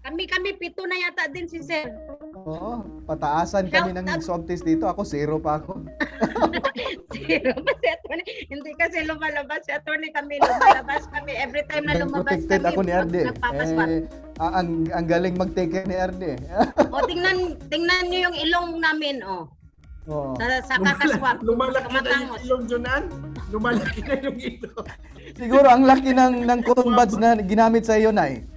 Kami pito na yata din si Sir. Oo, pataasan kami ng swab test dito. Ako, zero pa ako. Zero pa si attorney. Hindi kasi lumalabas si attorney kami. Lumalabas kami. Every time na lumabas Protected kami, ako ni Arde. nagpapaswab. Ang galing mag-take care ni Arde. O, tingnan niyo yung ilong namin, o. Oo. Sa kakaswab. Lumalaki na yung Kamatangos. ilong, Junan. Lumalaki na yung ilong. Siguro ang laki ng cotton buds na ginamit sa iyo, Nay.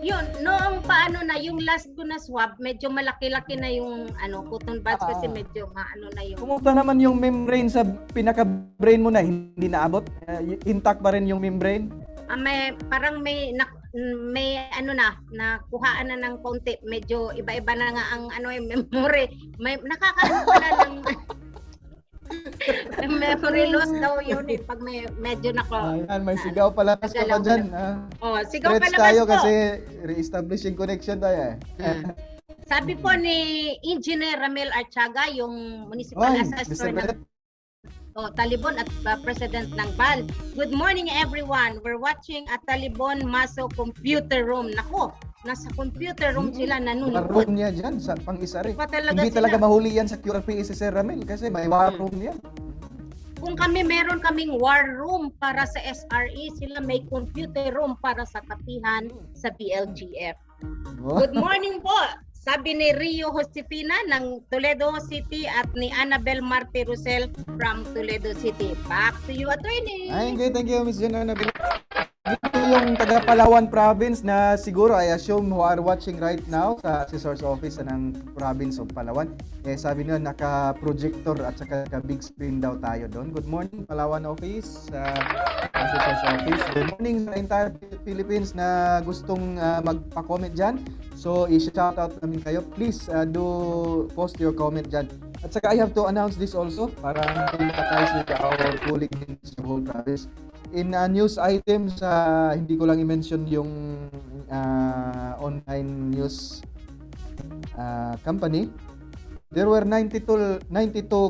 Yun, noong paano na, yung last ko na swab, medyo malaki-laki na yung cotton buds kasi medyo maano na yung... Kumusta naman yung membrane sa pinaka-brain mo na hindi naabot? Intact pa rin yung membrane? Parang may nakuhaan na ng konti. Medyo iba-iba na nga ang memory. May nakakaano pala ng memory loss daw yun pag medyo Ayan, may sigaw palabas ka pa dyan. Sigaw Stretch palabas tayo po. kasi re-establishing connection tayo Sabi po ni Engineer Ramel Archaga, yung municipal Oy, assessor Mr. ng Talibon at President ng BAL. Good morning everyone. We're watching at Talibon Maso Computer Room. Nako, nasa computer room sila War nanonood. room niya dyan, sa pang-isa rin. Pa talaga Hindi talaga sila. mahuli yan sa QRPA si Sir Ramel kasi may war room niya. Kung meron kaming war room para sa SRE, sila may computer room para sa kapihan sa BLGF. Good morning po. Sabi ni Rio Josefina ng Toledo City at ni Annabel Marte Rosel from Toledo City. Back to you, attorney. Ay, thank you, Miss Janana. Dito yung taga Palawan province na siguro I assume who are watching right now sa Assessors office ng province of Palawan. Sabi nila naka-projector at saka big screen daw tayo doon. Good morning Palawan office, Assessors office. Good morning sa entire Philippines na gustong magpa-comment dyan. So i-shout out namin kayo. Please do post your comment dyan. At saka I have to announce this also para empathize with our colleagues in the whole province. In news items, hindi ko lang i-mention yung online news company. There were 92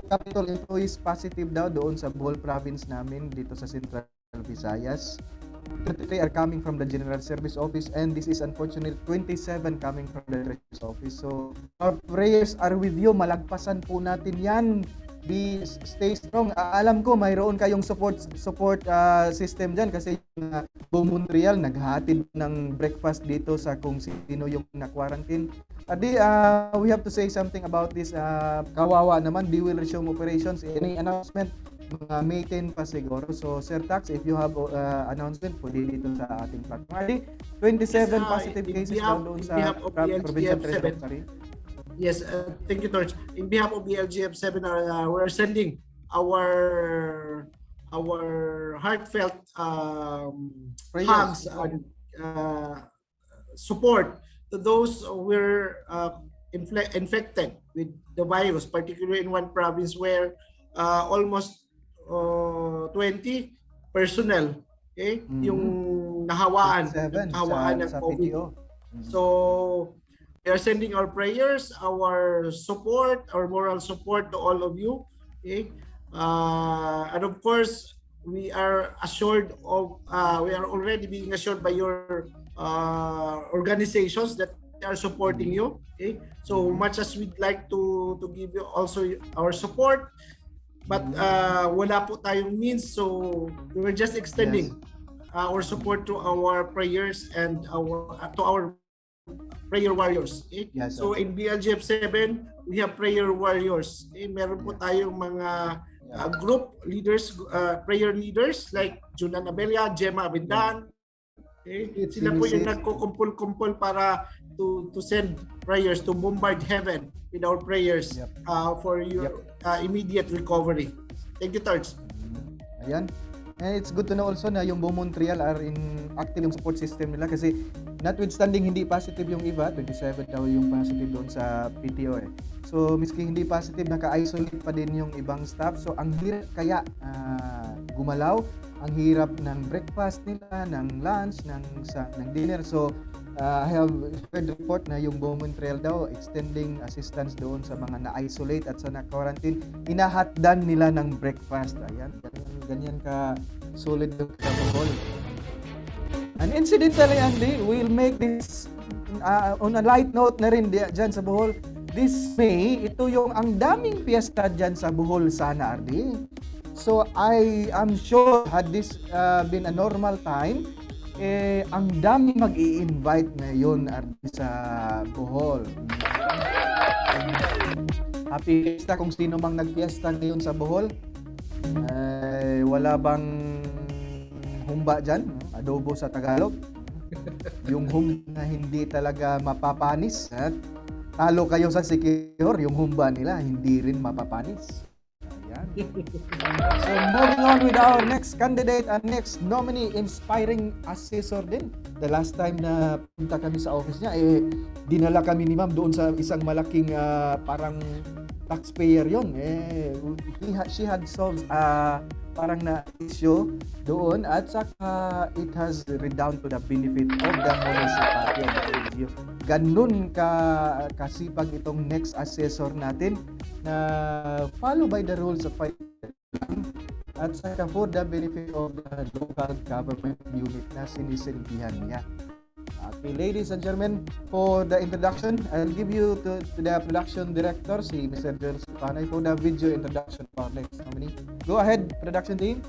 capital employees positive daw doon sa whole province namin dito sa Central Visayas. 33 are coming from the General Service Office and this is unfortunately 27 coming from the Treasurer's Office. So our prayers are with you. Malagpasan po natin yan. Stay strong. Alam ko mayroon kayong support system dyan kasi yung Buong Montreal naghatid ng breakfast dito sa kung sino yung na-quarantine. We have to say something about this. Kawawa naman, they will resume operations. Any announcement? Mga May 10 pa siguro. So Sir Tax, if you have announcement, pwede dito sa ating platform. 27 positive cases daw doon sa provincial treasury. Yes, thank you, Torch. In behalf of the LGF7, we're sending our heartfelt hugs and support to those who were infected with the virus, particularly in one province where almost 20 personnel yung nahawaan ng COVID. So we are sending our prayers, our support, our moral support to all of you. And of course, we are already being assured by your organizations that they are supporting you. So much as we'd like to give you also our support, but wala po tayong means, so we're just extending our support to our prayers and to our prayer warriors. Yes, so in BLGF7, we have prayer warriors. Meron po tayong mga group leaders, prayer leaders like Junan Abelia, Gemma Abindan. Sila po yung nagkukumpul-kumpul para to send prayers, to bombard heaven with our prayers for your immediate recovery. Thank you, Tarts. Ayan. And it's good to know also na yung Buong Montreal are in active yung support system nila kasi notwithstanding hindi positive yung iba, 27 daw yung positive doon sa PTO So miski hindi positive, naka-isolate pa din yung ibang staff. So ang hirap kaya gumalaw, ang hirap ng breakfast nila, ng lunch, ng dinner. So I have heard report na yung Buong Montreal daw extending assistance doon sa mga na-isolate at sa na-quarantine. Inahatdan nila ng breakfast. Ayan, ganyan ka solid yung protocol. And incidentally, Andy, we'll make this on a light note na rin dyan sa Bohol. This May, ito yung ang daming fiesta dyan sa Bohol sana, Andy. So I am sure had this been a normal time, ang dami mag-i-invite ngayon Ardi sa Bohol. Happy fiesta kung sino mang nag-fiesta ngayon sa Bohol. Wala bang humba dyan? Adobo sa Tagalog. Yung humba na hindi talaga mapapanis. Talo kayo sa secure, yung humba nila hindi rin mapapanis. Ayan. So moving on with our next candidate and next nominee, inspiring assessor din. The last time na punta kami sa office niya, dinala kami ni ma'am doon sa isang malaking parang taxpayer yon. She had solved parang na issue doon at saka it has redound to the benefit of the municipality of the LGU. Ganun kasipag itong next assessor natin na follow by the rules of fight at saka for the benefit of the local government unit na sinisilbihan niya. Okay, ladies and gentlemen, for the introduction, I'll give you to the production director, si Mr. Jones Panay, for the video introduction for next nominee. Go ahead, production team.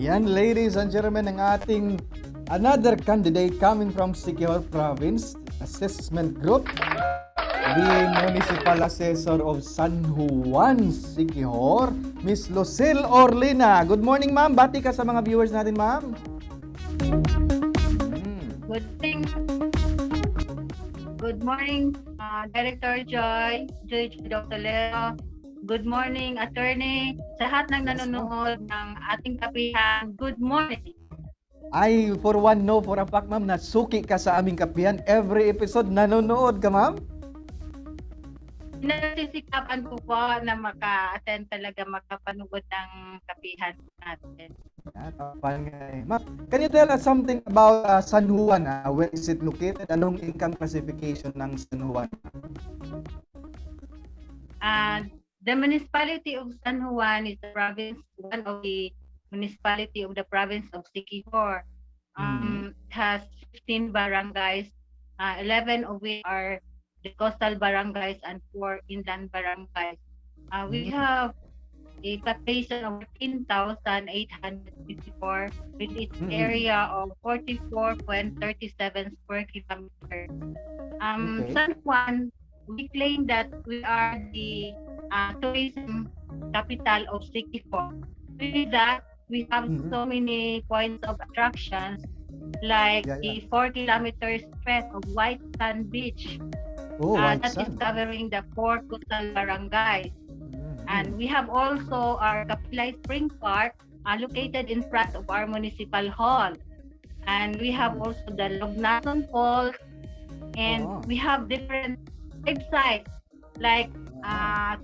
Yan, ladies and gentlemen, ang ating another candidate coming from Siquijor Province Assessment Group, the Municipal Assessor of San Juan, Siquijor, Miss Lucille Orlina. Good morning, ma'am. Bati ka sa mga viewers natin, ma'am. Good morning. Good morning, Director Joy Dr. Leo. Good morning, Attorney. Sa lahat ng nanonood ng ating kapihan, good morning. I, for one, know for a fact, ma'am, na suki ka sa aming kapihan. Every episode, nanonood ka, ma'am? Nasisikapan ko po na maka-attend talaga, makapanood ng kapihan natin. Ma'am, can you tell us something about San Juan? Where is it located? Anong income classification ng San Juan? The municipality of San Juan is the province, one of the municipality of the province of Siquijor. It has 15 barangays, 11 of which are the coastal barangays and 4 inland barangays. We have a population of 15,854 with its area of 44.37 square kilometers. San Juan, we claim that we are the tourism capital of Siquijor. With that, we have so many points of attractions like the 4 kilometers stretch of White Sand Beach that is covering the 4 coastal barangays. And we have also our Kapilay Spring Park located in front of our municipal hall. And we have also the Lognason Falls, and we have different websites like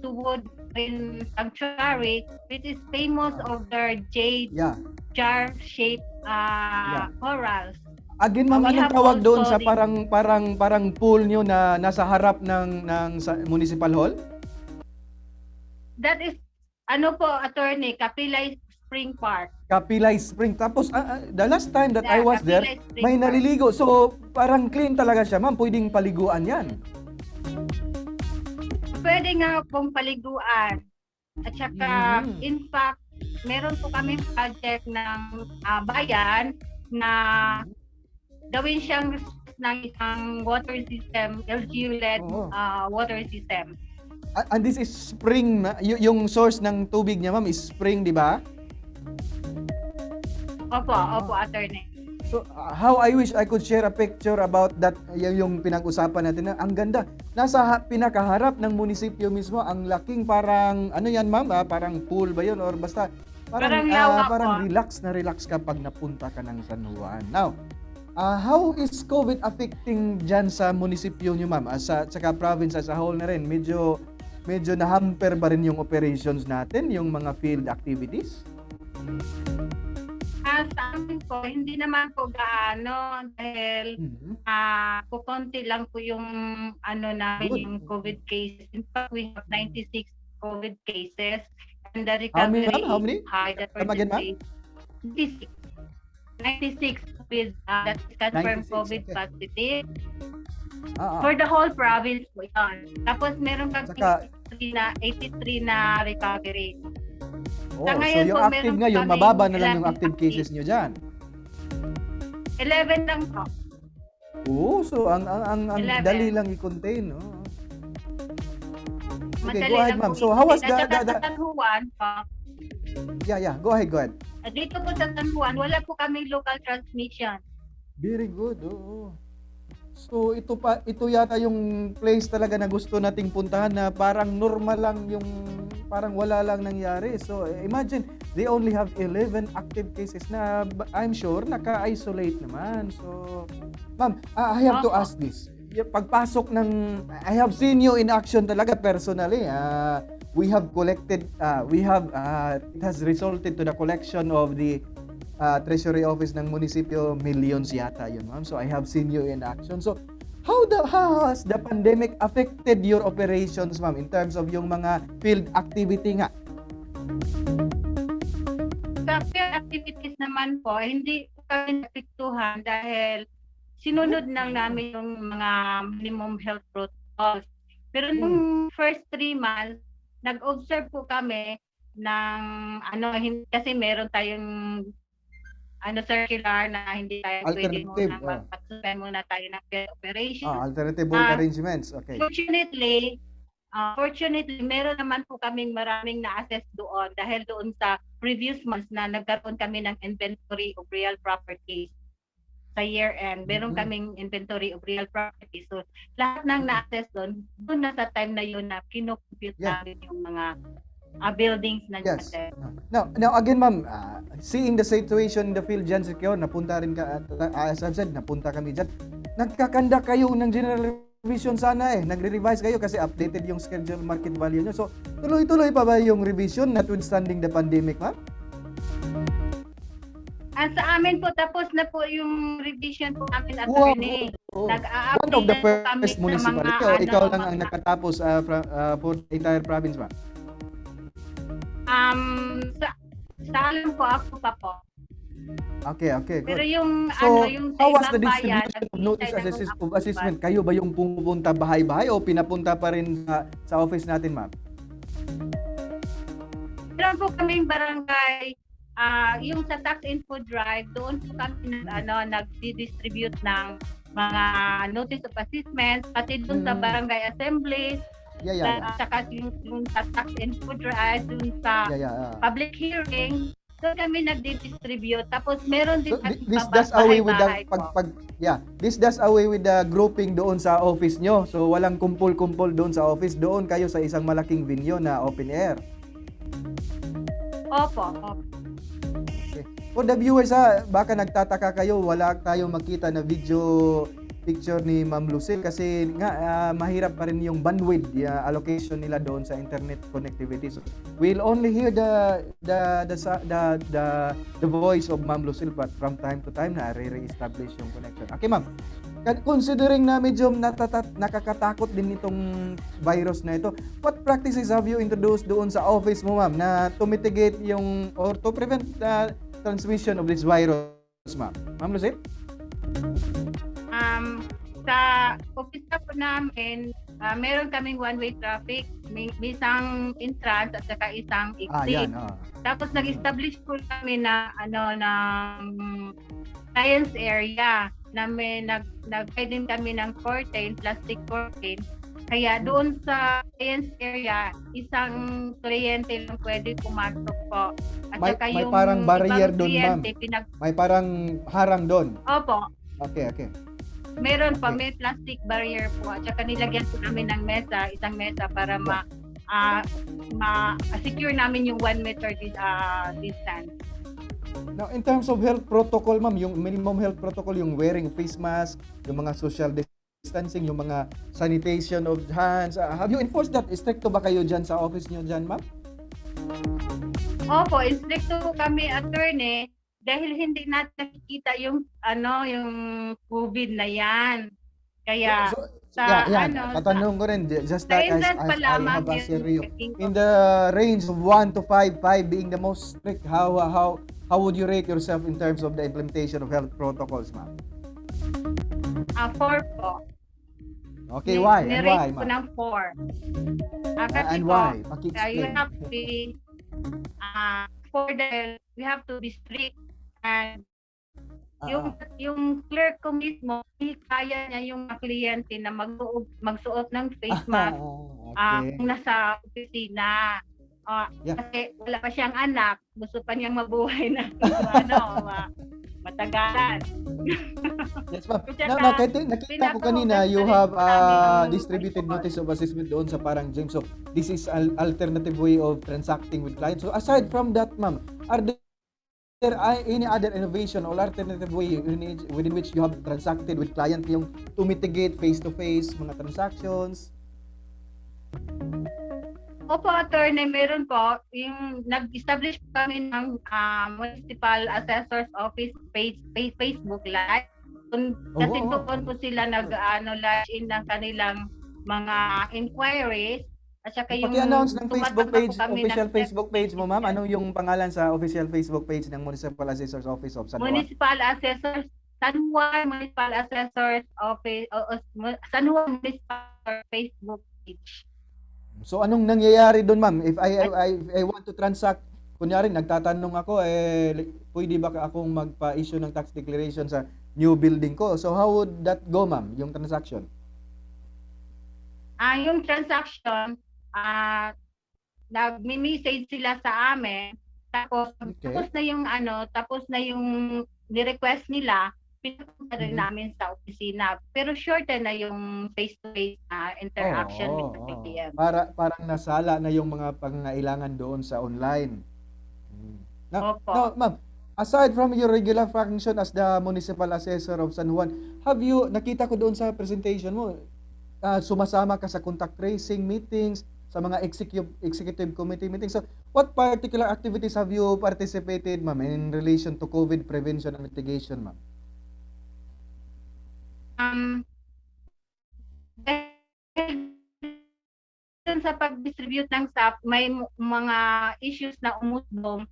Tubod in Sanctuary, which is famous of their jade jar-shaped corals. Again, ma'am, anong tawag doon sa parang pool nyo na nasa harap ng municipal hall? That is, Attorney, Kapilay Spring Park. Kapilay Spring. Tapos, the last time that I was there, Kapilay may Spring naliligo. So, parang clean talaga siya, ma'am. Pwedeng paliguan yan. Pwede nga pong paliguan. At saka, in fact, meron po kami project ng bayan na gawin siyang ng isang water system, LGU-led water system. And this is spring, yung source ng tubig niya, ma'am, is spring, di ba? Opo, Attorney. So, how I wish I could share a picture about that, yung pinag-usapan natin. Ang ganda. Nasa pinakaharap ng munisipyo mismo, ang laking parang, ano yan, ma'am? Parang pool ba yun? Or basta, parang relax kapag napunta ka ng San Juan. Now, how is COVID affecting dyan sa munisipyo nyo, ma'am? Sa province as a whole na rin, medyo na-hamper ba rin yung operations natin, yung mga field activities? Sa amin po, hindi naman po gaano dahil kukonti lang po yung namin yung COVID cases. In fact, we have 96 COVID cases and the recovery rate is high. Come again, ma'am? 96 with that is confirmed 96, COVID okay. positive. For the whole province po yan. Tapos meron kang 83 na recovery. So yung active ngayon, mababa na lang yung active cases nyo dyan. 11 lang po. So ang dali lang i-contain, no? Okay, go ahead, ma'am. So how was the San Juan po? Yeah, go ahead. Dito po sa San Juan, wala po kaming local transmission. Very good. So ito yata yung place talaga na gusto nating puntahan na parang normal lang yung parang wala lang nangyari. So imagine they only have 11 active cases na I'm sure naka-isolate naman. So ma'am, I have to ask this. Pagpasok ng I have seen you in action talaga personally. We have collected it has resulted to the collection of the Treasury Office ng munisipyo, millions yata yun, ma'am. So I have seen you in action. So how has the pandemic affected your operations, ma'am, in terms of yung mga field activity nga? Sa field activities naman po, hindi kami napiktuhan dahil sinunod lang namin yung mga minimum health protocols. Pero nung first 3 months, nag-observe po kami ng kasi meron tayong circular na hindi tayo pwede Alternative, muna mag-suspend muna tayo ng field operation. alternative work arrangements. Okay. Fortunately, meron naman po kaming maraming na-assess doon dahil doon sa previous months na nagkaroon kami ng inventory of real properties sa year-end. Meron kaming inventory of real properties. So, lahat ng na-assess doon na sa time na yun na kinocompute namin yung mga buildings na Yes. na-assess. Now again, ma'am, seeing the situation in the field dyan, secure, napunta rin ka, as I've said, napunta kami dyan. Nagkakanda kayo ng general revision sana nagre-revise kayo kasi updated yung schedule market value nyo. So, tuloy-tuloy pa ba yung revision notwithstanding the pandemic, ma'am? Sa amin po, tapos na po yung revision po namin, attorney. One of the first municipality o ikaw lang ang nakatapos for the entire province, ma'am? Sa alam ko, ako pa po. Okay, good. Pero yung So, yung how was ibang the bayan, distribution of notice naghihintay ng of assessment? Kayo ba yung pumupunta bahay-bahay o pinapunta pa rin sa office natin, ma'am? Meron po kaming barangay, yung sa tax info drive, doon po kami nag-distribute ng mga notice of assessment, pati doon sa barangay assemblies, saka yung sa tax info drive, doon sa public hearing, doon kami nagdi-distribute. Tapos meron din this does away with the this does away with the grouping doon sa office nyo. So walang kumpul-kumpul doon sa office, doon kayo sa isang malaking venue na open air. Opo. Okay. For the viewers, baka nagtataka kayo, wala tayong makita na picture ni Ma'am Lucille kasi nga mahirap pa rin yung bandwidth allocation nila doon sa internet connectivity. So we'll only hear the voice of Ma'am Lucille, but from time to time na re-establish yung connection. Okay, ma'am. Considering na medyo nakakatakot din itong virus na ito, what practices have you introduced doon sa office mo, ma'am, na to mitigate yung or to prevent the transmission of this virus, ma'am? Ma'am Lucille? Sa office po namin, meron kaming one-way traffic, may isang entrance at saka isang exit. Tapos nag-establish po kami na ng science area na may nag-guide kami ng curtain, plastic curtain. Kaya doon sa science area, isang kliyente lang pwede pumasok po. At saka may yung parang barrier doon, ma'am. May parang harang doon. Opo. Okay. Meron pa, may plastic barrier po. At saka nilagyan po namin ng mesa, isang mesa para ma-secure namin yung 1 meter distance. Now, in terms of health protocol, ma'am, yung minimum health protocol, yung wearing face mask, yung mga social distancing, yung mga sanitation of hands, have you enforced that? Stricto ba kayo dyan sa office nyo dyan, ma'am? Opo, stricto kami, attorney, dahil hindi natin nakikita yung COVID na yan. Kaya tatanong ko rin, just like I have asked you, in the range of 1 to 5 being the most strict, how would you rate yourself in terms of the implementation of health protocols, ma'am? 4 po. Okay, why? And why, ma'am? Ko ng 4. Kasi and po, why? you Paki-explain. have to be, we have to be strict. And yung clerk ko mismo, kaya niya yung mga kliyente na magsuot ng face mask kung nasa opisina. Kasi wala pa siyang anak, gusto pa niyang mabuhay na matagalan. Yes, ma'am. Now, nakita ko kanina, you have distributed notice of assessment doon sa parang James. So, this is an alternative way of transacting with clients. So, aside from that, ma'am, are there any other innovation or alternative way within which you have transacted with client yung to mitigate face-to-face mga transactions? Opo, attorney, meron po. Yung nag-establish kami ng Municipal Assessors Office Facebook Live. Kasi doon po sila nag-lodge in ng kanilang mga inquiries. At saka yung paki-announce ng Facebook page, official Facebook page mo, ma'am. Ano yung pangalan sa official Facebook page ng Municipal Assessors Office of San Juan? Municipal Assessors San Juan Municipal Assessors Office San Juan Municipal Facebook page. So anong nangyayari doon, ma'am? If I want to transact, kunyari nagtatanong ako pwede ba akong magpa-issue ng tax declaration sa new building ko? So how would that go, ma'am, yung transaction? Yung transaction, nagme-message sila sa amin, tapos Okay. tapos na yung ni-request nila, pinapunta rin Mhm. namin sa opisina. Pero shorter na yung face-to-face na interaction with the Oo. client. Parang nasala na yung mga pangangailangan doon sa online. Hmm. Now, Opo. ma'am, aside from your regular function as the municipal assessor of San Juan, nakita ko doon sa presentation mo, sumasama ka sa contact tracing meetings, sa mga executive committee meetings. So, what particular activities have you participated, ma'am, in relation to COVID prevention and mitigation, ma'am? Dahil dun sa pag-distribute ng SAP, may mga issues na umusbong.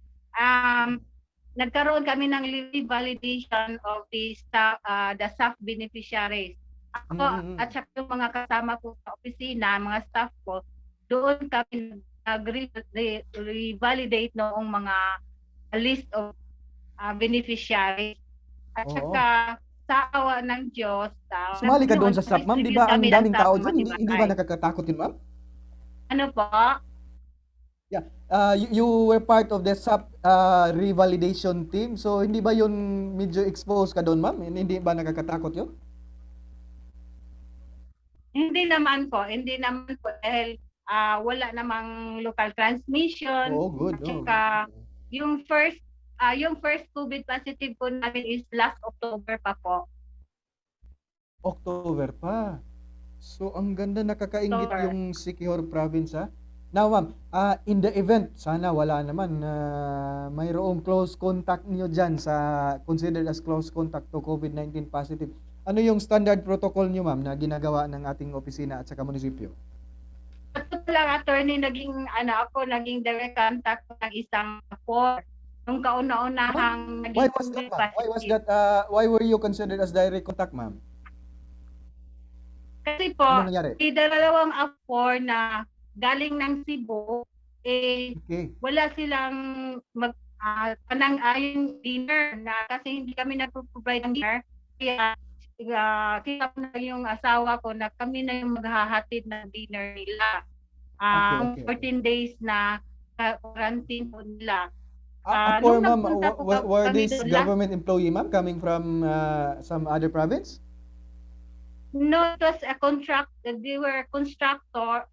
Nagkaroon kami ng validation of the SAP beneficiaries. Ako at saka yung mga kasama ko sa opisina, mga staff ko, doon kami nag-revalidate noong mga list of beneficiaries. At Oo. saka sa awa ng Diyos, Sumali ka doon sa SAP, ma'am. Di ba ang kami ng daming SAP tao na dyan? Hindi ba nakakatakot yun, ma'am? Ano po? Yeah. You were part of the SAP revalidation team. So, hindi ba yun medyo exposed ka doon, ma'am? Hindi ba nakakatakot yun? Hindi naman po dahil wala namang local transmission. Oo, good. At saka yung first COVID positive po namin is last October pa po. October pa. So, ang ganda, nakakaingit October. yung Siquijor province, ha? Now, ma'am, in the event, sana wala naman na mayroong close contact niyo dyan considered as close contact to COVID-19 positive. Ano yung standard protocol niyo, ma'am, na ginagawa ng ating opisina at saka munisipyo? Ito lang, attorney, naging direct contact ng isang for nung kauna-unahang Why naging was that, COVID ma'am? Why was positive. that? Why were you considered as direct contact, ma'am? Kasi po, Ano nangyari? may dalawang for na galing ng Cebu, Okay. wala silang panang-ayong dinner na kasi hindi kami nagpo-provide ng dinner. Kaya kita ko na yung asawa ko na kami na yung maghahatid ng dinner nila. Okay. 14 days na quarantine po nila. For nung ma'am, nagpunta po were kami these doon government employee, ma'am, coming from some other province? No, it was a contract. They were contractors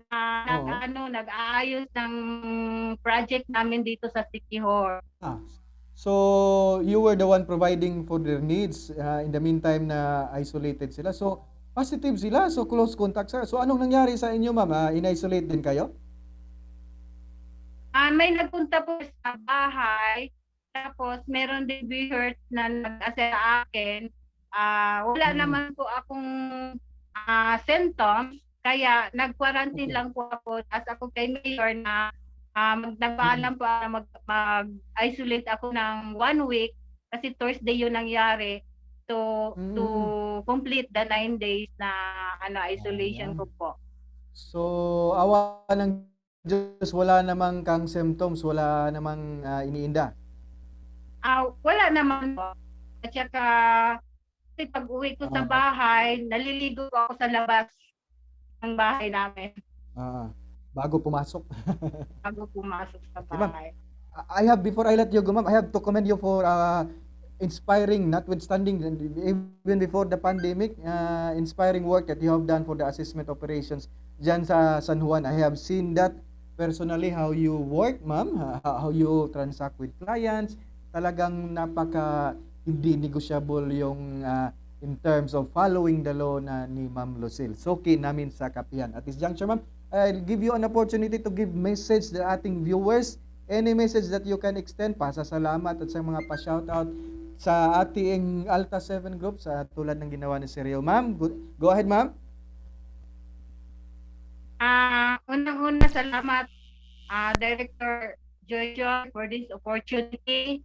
nag-aayos ng project namin dito sa Siquijor. So you were the one providing for their needs in the meantime na isolated sila. So positive sila, so close contact sila. So anong nangyari sa inyo, ma'am? In-isolate din kayo? May nagpunta po sa bahay, tapos meron din viewers na nag-assess sa akin. Wala naman po akong symptoms, kaya nag-quarantine lang po ako. As ako kay Mayor na nagpaalam po mag-isolate ako ng 1 week kasi Thursday yun nangyari to complete the 9 days na isolation ko po. So awa ng Diyos, wala namang kang symptoms, wala namang iniinda? Wala naman po. At saka kasi pag uwi ko sa bahay, naliligo ako sa labas ng bahay namin. Bago pumasok. Bago pumasok sa bahay. Before I let you go, ma'am, I have to commend you for inspiring, notwithstanding, even before the pandemic, inspiring work that you have done for the assessment operations dyan sa San Juan. I have seen that personally, how you work, ma'am, how you transact with clients. Talagang hindi negotiable yung in terms of following the law na ni Ma'am Lucille. So, namin sa kapihan. At this juncture, ma'am, I'll give you an opportunity to give message sa ating viewers. Any message that you can extend, pasasalamat at sa mga pa-shoutout sa ating Alta 7 group sa tulad ng ginawa ni Serial. Ma'am, go ahead, ma'am. Unang-una, salamat Director Jojo for this opportunity,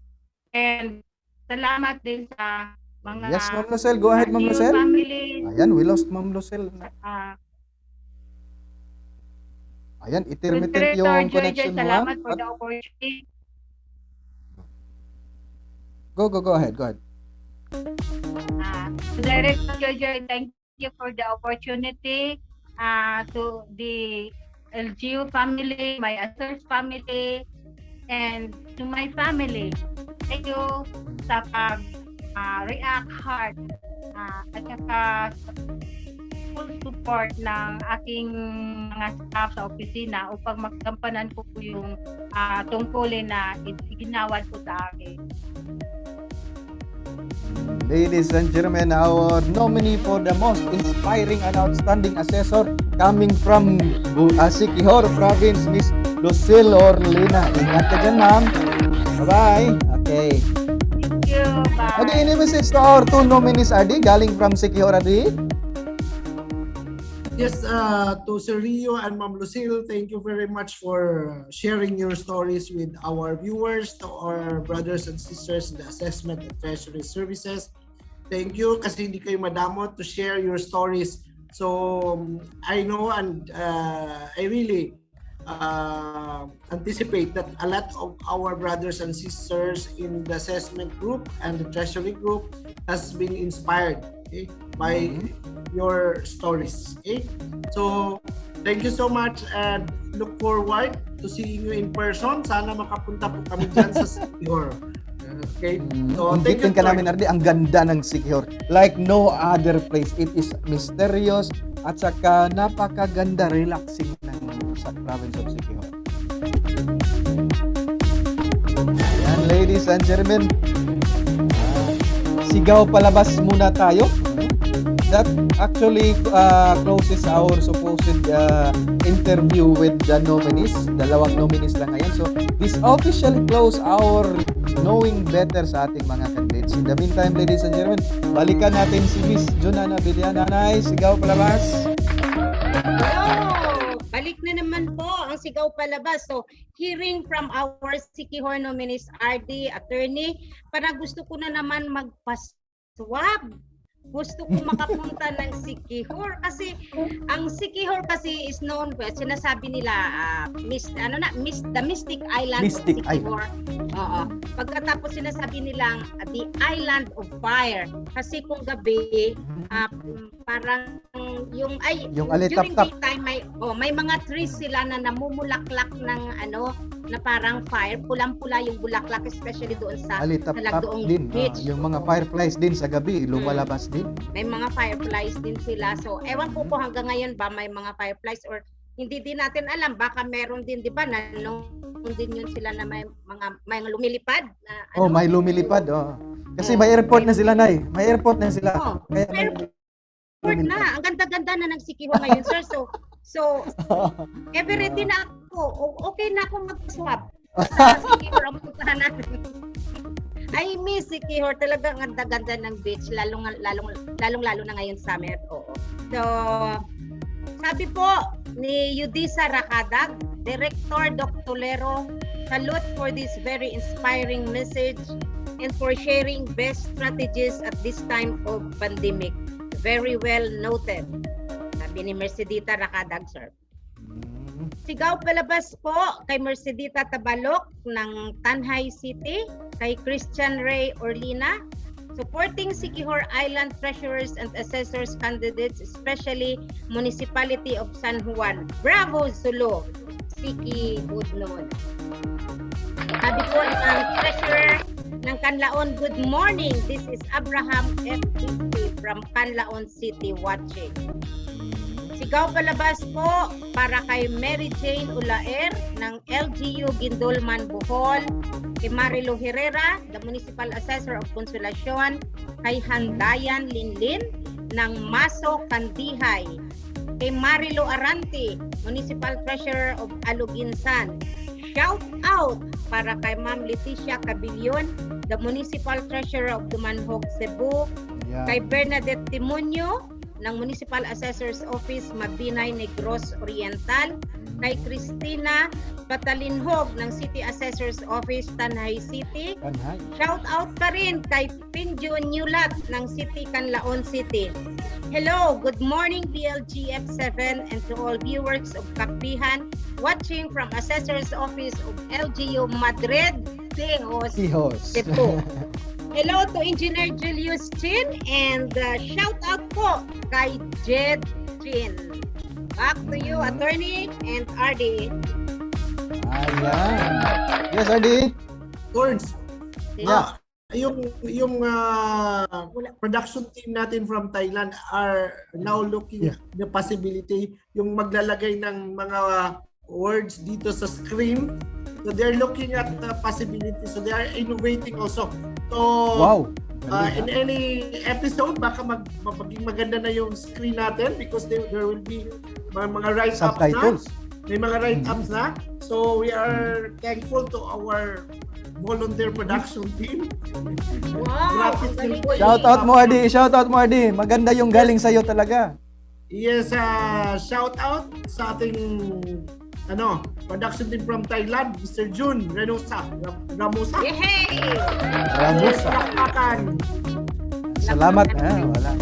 and salamat din sa mga Yes, Ma'am Lucille. Go ahead, Ma'am Lucille. Family. Ayan, we lost Ma'am Lucille. Ayan, intermittent yung connection mo, Salamat for the opportunity. Go ahead, go ahead. To Director Jojo, thank you for the opportunity. To the LGU family, my Assessors family, and to my family. Thank you sa pag-react hard at saka sa full support ng aking mga staff sa opisina upang maggampanan ko po yung tungkulin na iginawad po sa akin. Ladies and gentlemen, our nominee for the most inspiring and outstanding assessor coming from Siquijor Province, Miss Lucille Orlina. Ingat ka dyan, ma'am. Bye-bye. Okay. Thank you. Bye. Okay, any message to our two nominees, Adi, galing from Siquijor, Adi? Yes, to Sir Rio and Ma'am Lucille, thank you very much for sharing your stories with our viewers, to our brothers and sisters in the assessment and treasury services. Thank you kasi hindi kayo madamot to share your stories. So I know and I really anticipate that a lot of our brothers and sisters in the assessment group and the treasury group has been inspired, okay, by your stories. Okay, so thank you so much and look forward to seeing you in person. Sana makapunta po kami dyan sa Siquijor. Okay, so thank you. Inggitin ka namin, Ardi, ang ganda ng Siquijor. Like no other place. It is mysterious at saka napakaganda, relaxing sa province of Siquijor. Ayan, ladies and gentlemen, sigaw palabas muna tayo. That actually closes our supposed interview with the nominees. Dalawang nominees lang ngayon. So, this officially close our knowing better sa ating mga candidates. In the meantime, ladies and gentlemen, balikan natin si Miss Junana Villana. Nay, sigaw palabas. Hello! Balik na naman po ang sigaw palabas. So, hearing from our Siquijor nominees, RD, attorney, parang gusto ko na naman magpaswab. Gusto ko makapunta ng Siquijor kasi ang Siquijor kasi is known, sinasabi nila the Mystic Island Mystic of Siquijor. Oo. Pagkatapos sinasabi nilang the Island of Fire kasi kung gabi parang yung Yung during alitap-tap. daytime may mga trees sila na namumulaklak ng na parang fire, pulang-pula yung bulaklak, especially doon sa Alitap-tap Lagdoong din. Beach. Yung mga fireflies din sa gabi, lumalabas din. May mga fireflies din sila. So, ewan ko hanggang ngayon ba may mga fireflies or hindi din natin alam. Baka meron din, di ba, nanoon din yun sila na may lumilipad. Na, May lumilipad. Kasi may airport na sila, Nay. May airport na sila. Kaya may airport na. Ang ganda-ganda na ng Siquijor ngayon, sir. So, everyday na ako. Okay na akong mag-swap. Sa Siquijor ang puntahan natin. I miss Siquijor. Talagang ang ganda ng beach. Lalong na ngayon summer. Oo. So, sabi po ni Yudisa Rakadag, Director Dr. Lero, salute for this very inspiring message and for sharing best strategies at this time of pandemic. Very well noted. Sabi ni Mercedita Rakadag, sir. Sigaw palabas po kay Mercedita Tabalok ng Tanhay City, kay Christian Ray Orlina, supporting Siquijor Island treasurers and assessors candidates, especially Municipality of San Juan. Bravo, Sulu! Siki Budnon. Sabi po ng treasurer ng Canlaon, good morning. This is Abraham FTC from Canlaon City watching. Sigaw palabas po para kay Mary Jane Ulaer ng LGU Gindolman, Bohol, kay Marilo Herrera, the Municipal Assessor of Consolacion, kay Handayan Linlin ng Maso Kandihay, kay Marilo Arante, Municipal Treasurer of Aluginsan. Shout out para kay Ma'am Leticia Cabilion, the Municipal Treasurer of Dumanhog, Cebu, kay Bernadette Timonio ng Municipal Assessor's Office, Mabinay, Negros Oriental, kay Christina Patalinhog ng City Assessor's Office, Tanhay City. Shout out pa rin kay Pinjo Newlat ng City Canlaon City. Hello, good morning PLGF7 and to all viewers of Kapihan watching from Assessor's Office of LGU Madrid, Cebu. Hello to Engineer Julius Chin and shout out po kay Jed Chin. Back to you, attorney and RD. Ayan. Yes, Ardi. Lords, Yeah. yung production team natin from Thailand are now looking the possibility yung maglalagay ng mga words dito sa screen. So they're looking at the possibility. So they are innovating also. So Wow. in any episode, baka maging maganda na yung screen natin because there will be mga write-ups na. Subtitles. May mga write-ups na. So we are thankful to our volunteer production team. Wow! Shout out mo, Ardi. Shout out mo, Ardi. Maganda yung galing sa'yo talaga. Yes, shout out sa ating production team from Thailand, Mr. Jun Ramusa. Yay! Ramusa. Palakpakan. Salamat. Wala.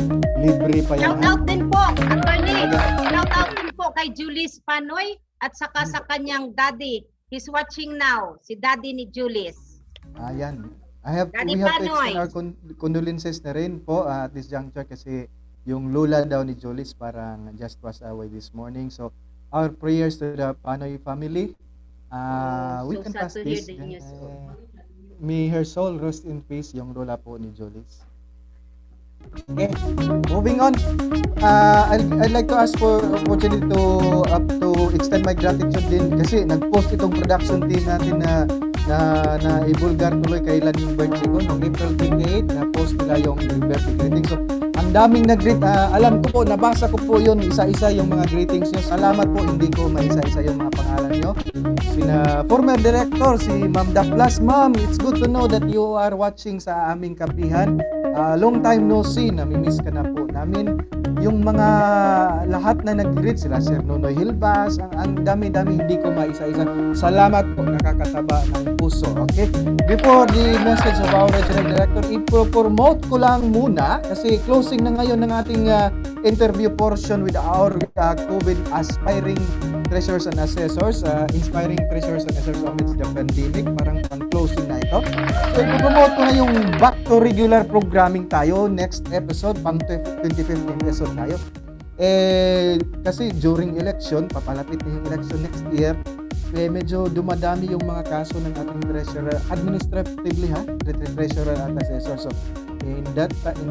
Libre pa yan. Shout out din po, attorney. Shout out din po kay Julius Panoy at saka sa kanyang daddy. He's watching now, si daddy ni Julius. Ayan. Daddy We have to Panoy. extend our condolences na rin po at this juncture kasi yung lula daw ni Julius parang just passed away this morning. So, our prayers to the Panoy family. We So can sad pass to hear this. the news. May her soul rest in peace yung lola po ni Julius. Okay, moving on. I'd like to ask for opportunity to extend my gratitude din kasi nag-post itong production team natin na ibulgar tuloy kailan yung birthday ko noong April 28 na post nila yung birthday greeting. So ang daming nag-greet. Alam ko po, nabasa ko po yun isa-isa yung mga greetings nyo. Salamat po, hindi ko maisa-isa yung mga pangalan nyo. Sina former director, si Ma'am Daplas. Ma'am, it's good to know that you are watching sa aming kapihan. Long time no see, namimiss ka na po namin. Yung mga lahat na nag-greet sila, Sir Nonoy Hilbas, ang dami-dami hindi ko maisa-isa. Salamat po, nakakataba ng puso. Okay? Before the message of our regional director, i-promote ko lang muna kasi closing na ngayon ng ating interview portion with our COVID aspiring treasurers and assessors, inspiring treasurers and assessors amidst the pandemic. Parang closing na ito. So, i-promote ko na yung back to regular programming tayo. Next episode, pang 25th episode tayo. Kasi during election, papalapit na yung election next year, medyo dumadami yung mga kaso ng ating treasurer, administratively treasurer at assessor. So, in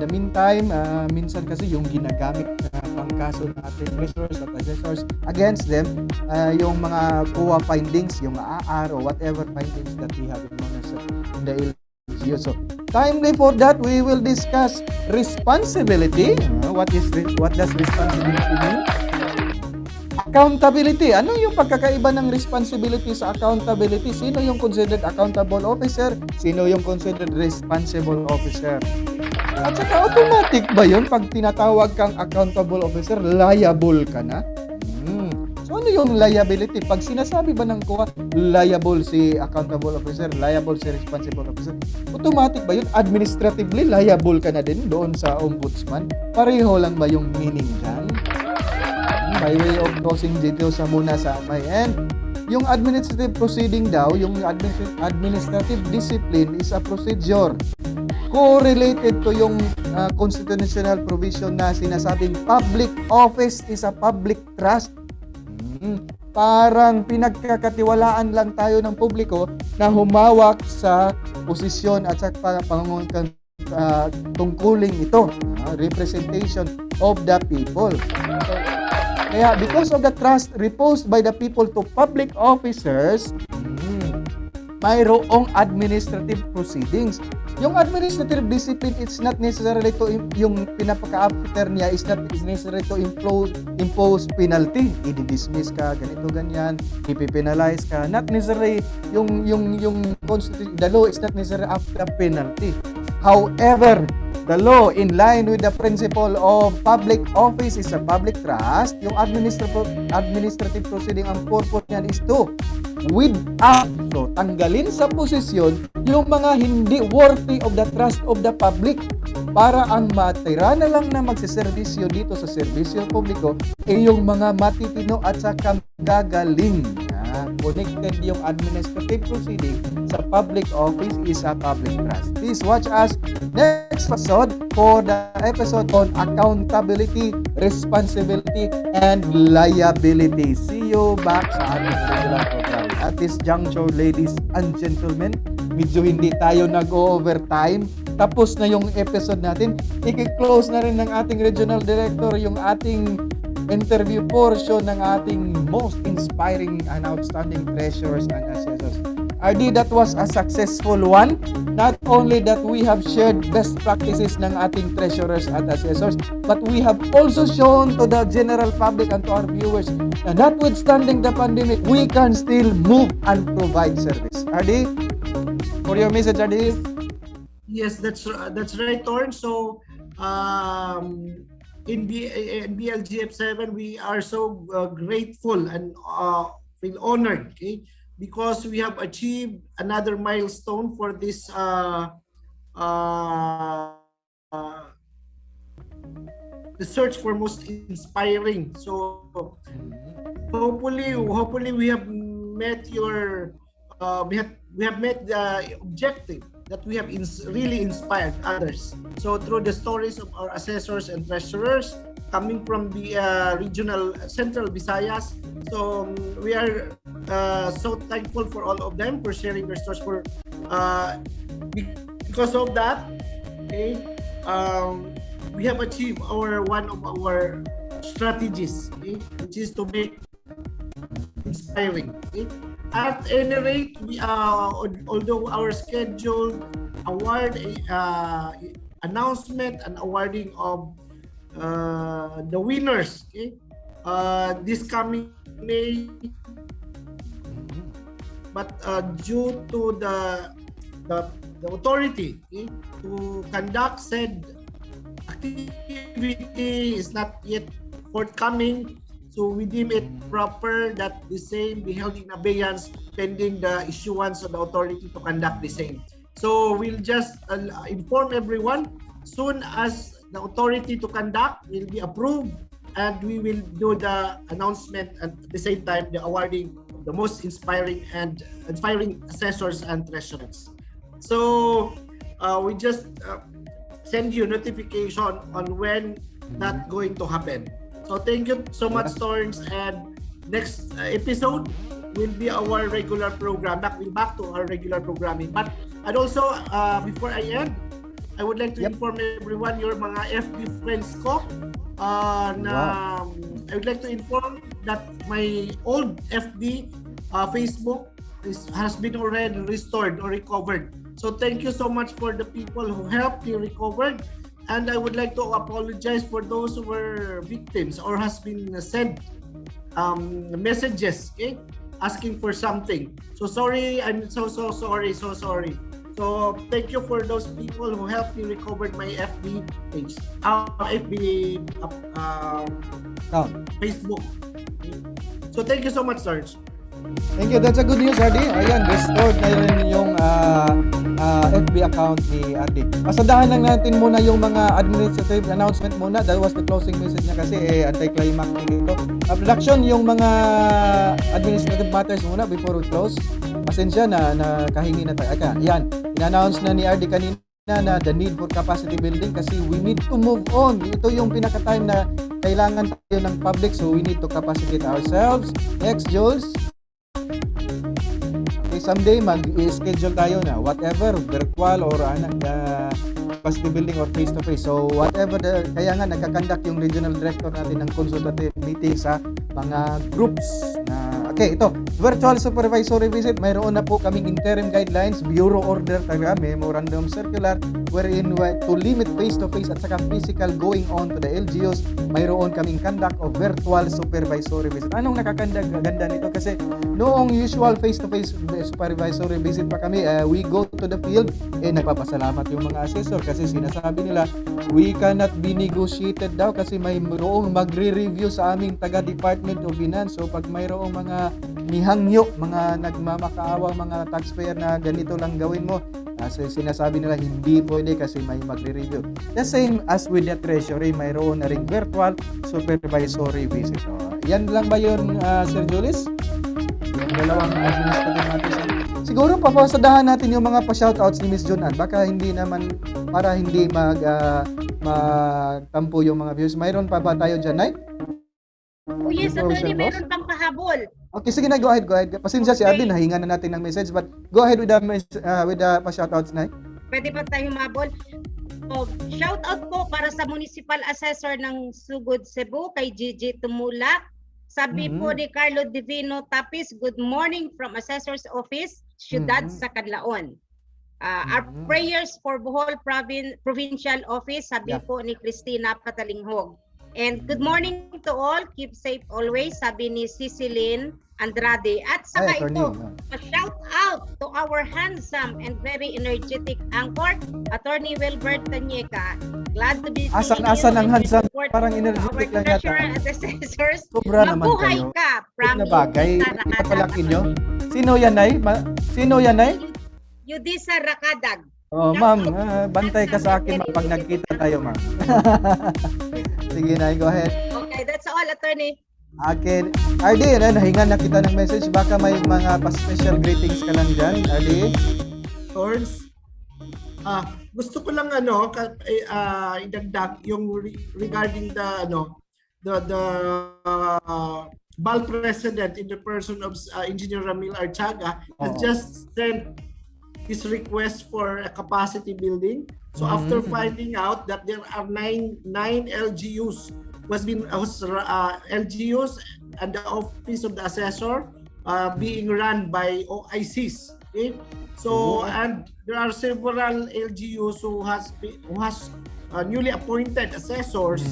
the meantime, minsan kasi yung ginagamit na pangkaso ng ating treasurers at assessors against them, yung mga COA findings, yung AR or whatever findings that we have in the LGU. So, timely for that, we will discuss responsibility. What does responsibility mean? Accountability. Ano yung pagkakaiba ng responsibility sa accountability? Sino yung considered accountable officer? Sino yung considered responsible officer? At saka automatic ba yun? Pag tinatawag kang accountable officer, liable ka na? So ano yung liability? Pag sinasabi ba ng COA, liable si accountable officer, liable si responsible officer, automatic ba yun? Administratively, liable ka na din doon sa ombudsman? Pareho lang ba yung meaning dyan? By way of closing details muna sa my end. Yung administrative proceeding daw, yung administrative discipline is a procedure correlated to yung constitutional provision na sinasabing public office is a public trust. Parang pinagkakatiwalaan lang tayo ng publiko na humawak sa posisyon at sa pangungunan tungkuling ito, representation of the people. Kaya because of the trust reposed by the people to public officers, mayroong administrative proceedings. Yung administrative discipline, it's not necessarily to yung pinapaka-after niya is not necessary to impose penalty. I-dismiss ka, ganito ganyan, ipipenalize ka. Not necessarily yung constitution, the law is not necessary after penalty. However, the law, in line with the principle of public office is a public trust, yung administrative proceeding, ang purpose niyan is to without, so tanggalin sa posisyon yung mga hindi worthy of the trust of the public para ang matira na lang na magsiservisyo dito sa serbisyo publiko yung mga matitino at saka gagaling. connected yung administrative proceeding sa public office is a public trust. Please watch us next episode for the episode on accountability, responsibility, and liability. See you back sa ating regular program. At this juncture, ladies and gentlemen, medyo hindi tayo nag-overtime. Tapos na yung episode natin. I-close na rin ng ating regional director yung ating interview portion ng ating most inspiring and outstanding treasurers and assessors. RD, that was a successful one. Not only that we have shared best practices ng ating treasurers and assessors, but we have also shown to the general public and to our viewers na notwithstanding the pandemic, we can still move and provide service. RD, for your message, RD. Yes, that's right, Torn. So, in BLGF7, we are so grateful and feel honored, okay, because we have achieved another milestone for this the search for most inspiring. So, hopefully we have met your we have met the objective that we have really inspired others. So through the stories of our assessors and treasurers coming from the regional central Visayas, so we are so thankful for all of them for sharing their stories. Because of that, okay, we have achieved one of our strategies, okay, which is to make inspiring. Okay? At any rate, we although our scheduled award announcement and awarding of the winners, okay, this coming May, but due to the authority, okay, to conduct said activity is not yet forthcoming. So we deem it proper that the same be held in abeyance pending the issuance of the authority to conduct the same. So we'll just inform everyone soon as the authority to conduct will be approved, and we will do the announcement at the same time the awarding of the most inspiring assessors and treasurers. So we just send you notification on when that's going to happen. So thank you so much, Torns, and next episode will be our regular program. Back to our regular programming. But and also before I end, I would like to inform everyone your mga FB friends ko I would like to inform that my old FB Facebook has been already restored or recovered. So thank you so much for the people who helped me recover. And I would like to apologize for those who were victims or has been sent messages, okay, asking for something. So sorry, I'm so sorry. So thank you for those people who helped me recover my FB page, Facebook. Okay. So thank you so much, Sarge. Thank you. That's a good news, Ardi. Ayan, restored na rin yung FB account ni Ardi. Pasadahan lang natin muna yung mga administrative announcement muna. That was the closing message niya kasi anti-climactic ito. Production, yung mga administrative matters muna before we close. Pasensya na kahingi na tayo. Ayan, in-announce na ni Ardi kanina na the need for capacity building kasi we need to move on. Ito yung pinaka-time na kailangan tayo ng public, so we need to capacitate ourselves. Next, Jules. Someday mag-schedule tayo na whatever, virtual or capacity building or face-to-face. So whatever, kaya nga nagkakandak yung regional director natin ng consultative meeting sa mga groups na okay, ito, virtual supervisory visit, mayroon na po kaming interim guidelines, bureau order taga, memorandum circular, wherein to limit face-to-face at saka physical going on to the LGUs, mayroon kaming conduct of virtual supervisory visit. Anong nakakaganda nito? Kasi noong usual face-to-face supervisory visit pa kami, we go to the field, nagpapasalamat yung mga assessor kasi sinasabi nila, we cannot be negotiated daw kasi mayroong magre-review sa aming taga-Department of Finance. So pag mayroong mga nihangyo, mga nagmamakaawang mga taxpayer na ganito lang gawin mo, so sinasabi nila hindi pwede kasi may magre-review. The same as with the treasury, mayroon na ring virtual supervisory visit. Yan lang ba yun, Sir Julius? yung dalawang administrative natin. Siguro papasadahan natin yung mga pa-shoutouts ni Miss Jonan. Baka hindi naman, para hindi magtampo yung mga viewers. Mayroon pa ba tayo dyan, Nay? Oh yes, Before we attorney, shall close? meron pang pahabol. Okay, sige na, go ahead. Pasensya si Okay. Arlene, nahinga na natin ng message. But go ahead with the pa-shoutouts, Nay. Pwede pa tayo humabol? Oh, shout out po para sa Municipal Assessor ng Sugod, Cebu, kay Gigi Tumula. Sabi po ni Carlo Divino Tapis, good morning from Assessor's Office, Ciudad sa Canlaon. Our prayers for Bohol Provincial Office, sabi po ni Cristina Patalinghog. And good morning to all, keep safe always, sabi ni Cicilin Andrade. At saka ito, a shout out to our handsome and very energetic anchor, Attorney Wilbert Tanyeka. Glad to be seeing Asan you ang and handsome? support Parang our energetic lang yata. treasurer at assessors. Sobra naman Mabuhay kayo. ka from Na bagay, Yudisa ipapalaki Rakadag. nyo. Sino yan, Nay? Sino yan, Nay? Yudisa Rakadag. Oh, ma'am, bantay ka sa akin pag nagkita tayo, ma'am. Sige, Nay, go ahead. Okay, that's all, Attorney. Akin. Ardy, nahingan na kita ng message. Baka may mga pa-special greetings ka lang dyan, Ardy. Torns. Gusto ko lang idagdag yung regarding the BAL president in the person of Engineer Ramil Archaga has just sent his request for a capacity building. So after finding out that there are nine LGUs LGUs and the office of the assessor being run by OICs. Okay? So and there are several LGUs who has newly appointed assessors,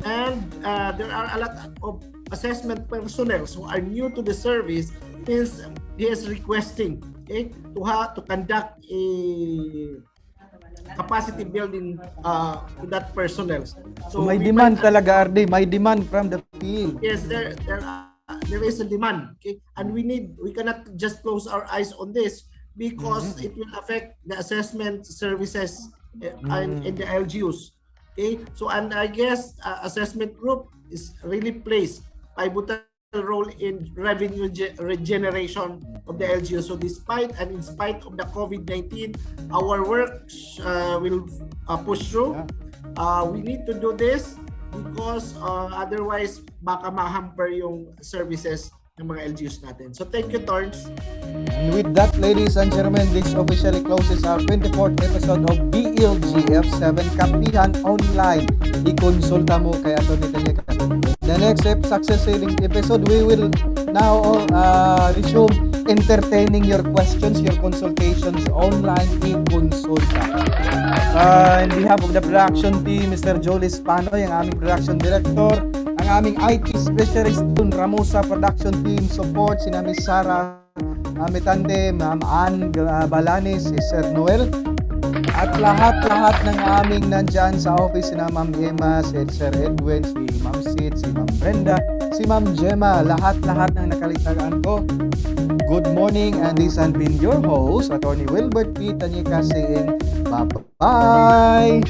and there are a lot of assessment personnel who are new to the service. Since he is requesting to conduct a capacity building to that personnel. So may demand talaga, Ardy. May demand from the field. Yes, there is a demand. Okay? And we cannot just close our eyes on this because it will affect the assessment services in the LGUs. Okay? So, and I guess assessment group is really plays pivotal role in revenue regeneration of the LGU. So despite and in spite of the COVID-19, our work will push through. We need to do this because otherwise baka ma-hamper yung services ng mga LGUs natin. So thank you, Torns. And with that, ladies and gentlemen, this officially closes our 24th episode of BLGF7 Kapihan Online. I-konsulta mo kay Atty. Tanyeka. The next succeeding episode, we will now resume entertaining your questions, your consultations online. I-konsulta. In behalf of the production team, Mr. Jolie Spanoy, ang aming production director, ang aming IT specialist, Dun Ramosa production team support, si Miss Sarah Amitante, Ma'am Ann Balanis, si Sir Noel, at lahat ng aming nandyan sa office, si Ma'am Emma, si Sir Edwin, si Ma'am Sid, si Ma'am Brenda, si Ma'am Gemma, lahat ng nakalitaan ko. Good morning, and this has been your host, Attorney Wilbert P. Tanyeka, saying bye-bye!